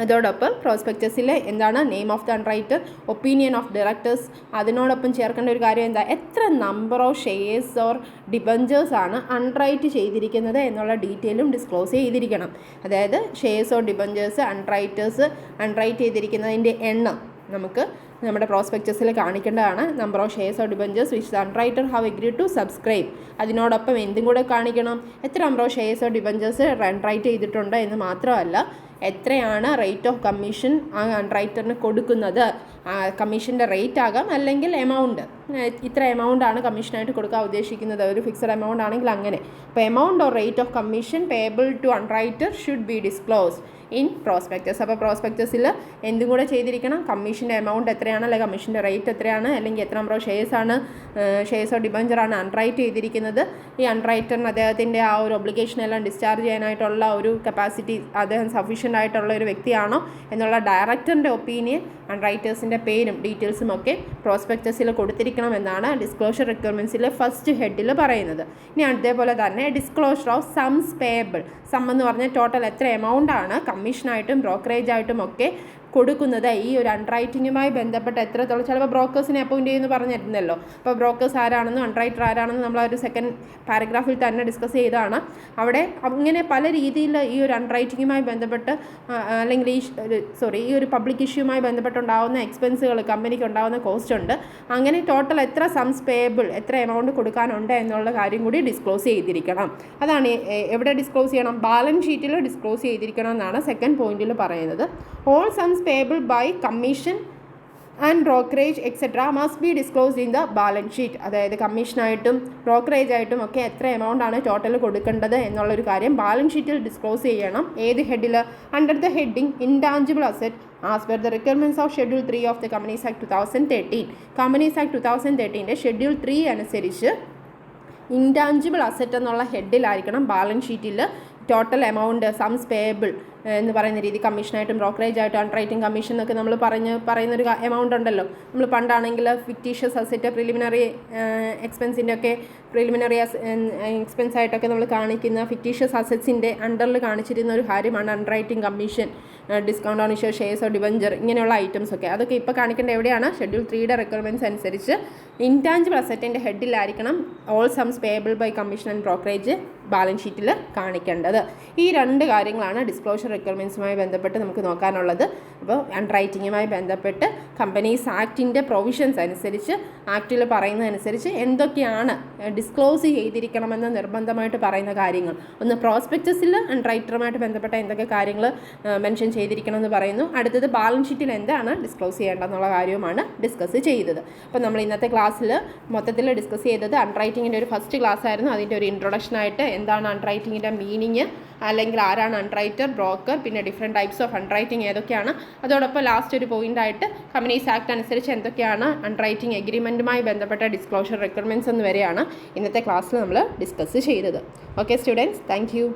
അതോടൊപ്പം പ്രോസ്പെക്ടസിലെ എന്താണ് name of the underwriter, opinion of directors, അതിനോടൊപ്പം ചേർക്കേണ്ട ഒരു കാര്യം എന്താ, എത്ര number of shares or debentures ആണ് അണ്ടർറൈറ്റ് ചെയ്തിരിക്കുന്നത് എന്നുള്ള ഡീറ്റെയിലും ഡിസ്ക്ലോസ് ചെയ്തിരിക്കണം. അതായത് ഷെയർസ് ഓർ ഡിബഞ്ചേഴ്സ് അണ്ടർറൈറ്റ് ചെയ്തിരിക്കുന്നതിൻ്റെ എണ്ണം നമുക്ക് നമ്മുടെ പ്രോസ്പെക്ടസിൽ കാണിക്കേണ്ടതാണ്. Number of shares or debentures which the underwriter have agreed to subscribe, അതിനോടൊപ്പം എന്തും കൂടെ കാണിക്കണം, എത്ര number of shares or debentures underwrite ചെയ്തിട്ടുണ്ട് എന്ന് മാത്രമല്ല എത്രയാണ് റേറ്റ് ഓഫ് കമ്മീഷൻ ആ അണ്ടർറൈറ്ററിന് കൊടുക്കുന്നത്. കമ്മീഷൻ്റെ റേറ്റ് ആകാം, അല്ലെങ്കിൽ എമൗണ്ട്, ഇത്ര എമൗണ്ടാണ് കമ്മീഷനായിട്ട് കൊടുക്കാൻ ഉദ്ദേശിക്കുന്നത്, ഒരു ഫിക്സഡ് എമൗണ്ട് ആണെങ്കിൽ അങ്ങനെ. അപ്പോൾ amount or rate of commission payable to underwriter should be disclosed in prospectus. അപ്പോൾ പ്രോസ്പെക്ടസിൽ എന്തും കൂടെ ചെയ്തിരിക്കണം, കമ്മീഷൻ്റെ എമൗണ്ട് എത്രയാണ്, അല്ലെങ്കിൽ കമ്മീഷൻ്റെ റേറ്റ് എത്രയാണ്, അല്ലെങ്കിൽ എത്ര number of shares or ഡിബഞ്ചറാണ് underwrite ചെയ്തിരിക്കുന്നത്, ഈ അണ്ടർറൈറ്ററിന് അദ്ദേഹത്തിൻ്റെ ആ ഒരു ഒബ്ലിഗേഷൻ എല്ലാം ഡിസ്ചാർജ് ചെയ്യാനായിട്ടുള്ള ഒരു കപ്പാസിറ്റി അദ്ദേഹം സഫീഷ്യൻ്റ് ആയിട്ടുള്ള ഒരു വ്യക്തിയാണോ എന്നുള്ള ഡയറക്ടറിൻ്റെ ഒപ്പീനിയൻ, അണ്ടർറൈറ്റേഴ്സിൻ്റെ പേരും ഡീറ്റെയിൽസും ഒക്കെ പ്രോസ്പെക്ടസിൽ കൊടുത്തിരിക്കണമെന്നാണ് ഡിസ്ക്ലോഷർ റിക്വയർമെൻറ്റ്സിലെ ഫസ്റ്റ് ഹെഡിൽ പറയുന്നത്. ഇനി അതേപോലെ തന്നെ disclosure of sums payable. Sum എന്ന് പറഞ്ഞാൽ ടോട്ടൽ എത്ര എമൗണ്ടാണ് കമ്മീഷനായിട്ടും ബ്രോക്കറേജായിട്ടും ഒക്കെ കൊടുക്കുന്നത് ഈ ഒരു അണ്ടർറൈറ്റിങ്ങുമായി ബന്ധപ്പെട്ട് എത്രത്തോളം. ചിലപ്പോൾ ബ്രോക്കേഴ്സിനെ അപ്പോയിൻറ്റ് ചെയ്യുമെന്ന് പറഞ്ഞിരുന്നല്ലോ. അപ്പോൾ ബ്രോക്കേഴ്സ് ആരാണെന്നും അണ്ടർറൈറ്റർ ആരാണെന്നും നമ്മൾ ഒരു സെക്കൻഡ് പാരഗ്രാഫിൽ തന്നെ ഡിസ്കസ് ചെയ്തതാണ്. അവിടെ ഇങ്ങനെ പല രീതിയിൽ ഈ ഒരു അണ്ടർറൈറ്റിങ്ങുമായി ബന്ധപ്പെട്ട് അല്ലെങ്കിൽ ഈ ഒരു പബ്ലിക് ഇഷ്യൂമായി ബന്ധപ്പെട്ടുണ്ടാകുന്ന എക്സ്പെൻസുകൾ, കമ്പനിക്ക് ഉണ്ടാകുന്ന കോസ്റ്റ് ഉണ്ട്. അങ്ങനെ ടോട്ടൽ എത്ര സംസ് പേയബിൾ, എത്ര എമൗണ്ട് കൊടുക്കാനുണ്ട് എന്നുള്ള കാര്യം കൂടി ഡിസ്ക്ലോസ് ചെയ്തിരിക്കണം. അതാണ് എവിടെ ഡിസ്ക്ലോസ് ചെയ്യണം, ബാലൻസ് ഷീറ്റിൽ ഡിസ്ക്ലോസ് ചെയ്തിരിക്കണം എന്നാണ് സെക്കൻഡ് പോയിന്റിൽ പറയുന്നത്. ഓൾ സംസ് payable by commission and brokerage etc. must be disclosed in the balance sheet. അതായത് കമ്മീഷനായിട്ടും ബ്രോക്കറേജ് ആയിട്ടും ഒക്കെ എത്ര എമൗണ്ട് ആണ് ടോട്ടൽ കൊടുക്കേണ്ടത് എന്നുള്ളൊരു കാര്യം ബാലൻസ് ഷീറ്റിൽ ഡിസ്ക്ലോസ് ചെയ്യണം. ഏത് ഹെഡിൽ? Under the heading intangible asset as per the requirements of schedule 3 of the companies act 2013. Companies act 2013 schedule 3 അനുസരിച്ച് ഇൻടാഞ്ചിബിൾ അസറ്റ് എന്നുള്ള ഹെഡിലായിരിക്കണം ബാലൻസ് ഷീറ്റിൽ ടോട്ടൽ എമൗണ്ട് സംസ് പേയബിൾ എന്ന് പറയുന്ന രീതി കമ്മീഷനായിട്ടും ബ്രോക്കറേജ് ആയിട്ടും അണ്ടർറൈറ്റിംഗ് കമ്മീഷൻ എന്നൊക്കെ നമ്മൾ പറയുന്നൊരു എമൗണ്ട് ഉണ്ടല്ലോ. നമ്മൾ പണ്ടാണെങ്കിൽ ഫിക്റ്റീഷ്യസ് അസറ്റ് പ്രിലിമിനറി എക്സ്പെൻസിൻ്റെ ഒക്കെ പ്രിലിമിനറി എക്സ്പെൻസ് ആയിട്ടൊക്കെ നമ്മൾ കാണിക്കുന്ന ഫിക്റ്റീഷ്യസ് അസറ്റ്സിൻ്റെ അണ്ടറിൽ കാണിച്ചിരുന്ന ഒരു കാര്യമാണ് underwriting commission, discount on issue shares or debenture, ഇങ്ങനെയുള്ള ഐറ്റംസ് ഒക്കെ. അതൊക്കെ ഇപ്പോൾ കാണിക്കേണ്ട എവിടെയാണ്? ഷെഡ്യൂൾ 3യുടെ റിക്വയർമെൻറ്റ്സ് അനുസരിച്ച് ഇൻടാഞ്ചിബിൾ അസറ്റിൻ്റെ ഹെഡിലായിരിക്കണം all sums payable by commission and brokerage balance ഷീറ്റിൽ കാണിക്കേണ്ടത്. ഈ രണ്ട് കാര്യങ്ങളാണ് ഡിസ്ക്ലോഷർ റിക്വയർമെൻറ്റ്സുമായി ബന്ധപ്പെട്ട് നമുക്ക് നോക്കാനുള്ളത്. അപ്പോൾ അണ്ടർറൈറ്റിങ്ങുമായി ബന്ധപ്പെട്ട് കമ്പനീസ് ആക്ടിൻ്റെ പ്രൊവിഷൻസ് അനുസരിച്ച്, ആക്ടിൽ പറയുന്നതനുസരിച്ച് എന്തൊക്കെയാണ് ഡിസ്ക്ലോസ് ചെയ്തിരിക്കണമെന്ന് നിർബന്ധമായിട്ട് പറയുന്ന കാര്യങ്ങൾ. ഒന്ന് പ്രോസ്പെക്ടസിൽ അണ്ടർറൈറ്ററുമായിട്ട് ബന്ധപ്പെട്ട എന്തൊക്കെ കാര്യങ്ങൾ മെൻഷൻ ചെയ്തിരിക്കണമെന്ന് പറയുന്നു. അടുത്തത് ബാലൻസ് ഷീറ്റിൽ എന്താണ് ഡിസ്ക്ലോസ് ചെയ്യേണ്ടതെന്നുള്ള കാര്യവുമാണ് ഡിസ്കസ് ചെയ്തത്. അപ്പോൾ നമ്മൾ ഇന്നത്തെ ക്ലാസ്സിൽ മൊത്തത്തിൽ ഡിസ്കസ് ചെയ്തത് അണ്ടർറൈറ്റിങ്ങിൻ്റെ ഒരു ഫസ്റ്റ് ക്ലാസ് ആയിരുന്നു. അതിൻ്റെ ഒരു ഇൻട്രൊഡക്ഷനായിട്ട് എന്താണ് അണ്ടർറൈറ്റിങ്ങിൻ്റെ മീനിങ്, അല്ലെങ്കിൽ ആരാണ് അണ്ടർറൈറ്റർ, ബ്രോക്കർ, പിന്നെ ഡിഫറെൻറ്റ് ടൈപ്സ് ഓഫ് അണ്ടർറൈറ്റിംഗ് ഏതൊക്കെയാണ്, അതോടൊപ്പം ലാസ്റ്റ് ഒരു പോയിൻ്റായിട്ട് കമ്പനീസ് ആക്ട് അനുസരിച്ച് എന്തൊക്കെയാണ് അണ്ടർറൈറ്റിംഗ് എഗ്രിമെൻറ്റുമായി ബന്ധപ്പെട്ട ഡിസ്ക്ലോഷർ റിക്വയർമെൻറ്റ്സ് എന്ന് വരെയാണ് ഇന്നത്തെ ക്ലാസ്സിൽ നമ്മൾ ഡിസ്കസ് ചെയ്തത്. Okay students, thank you.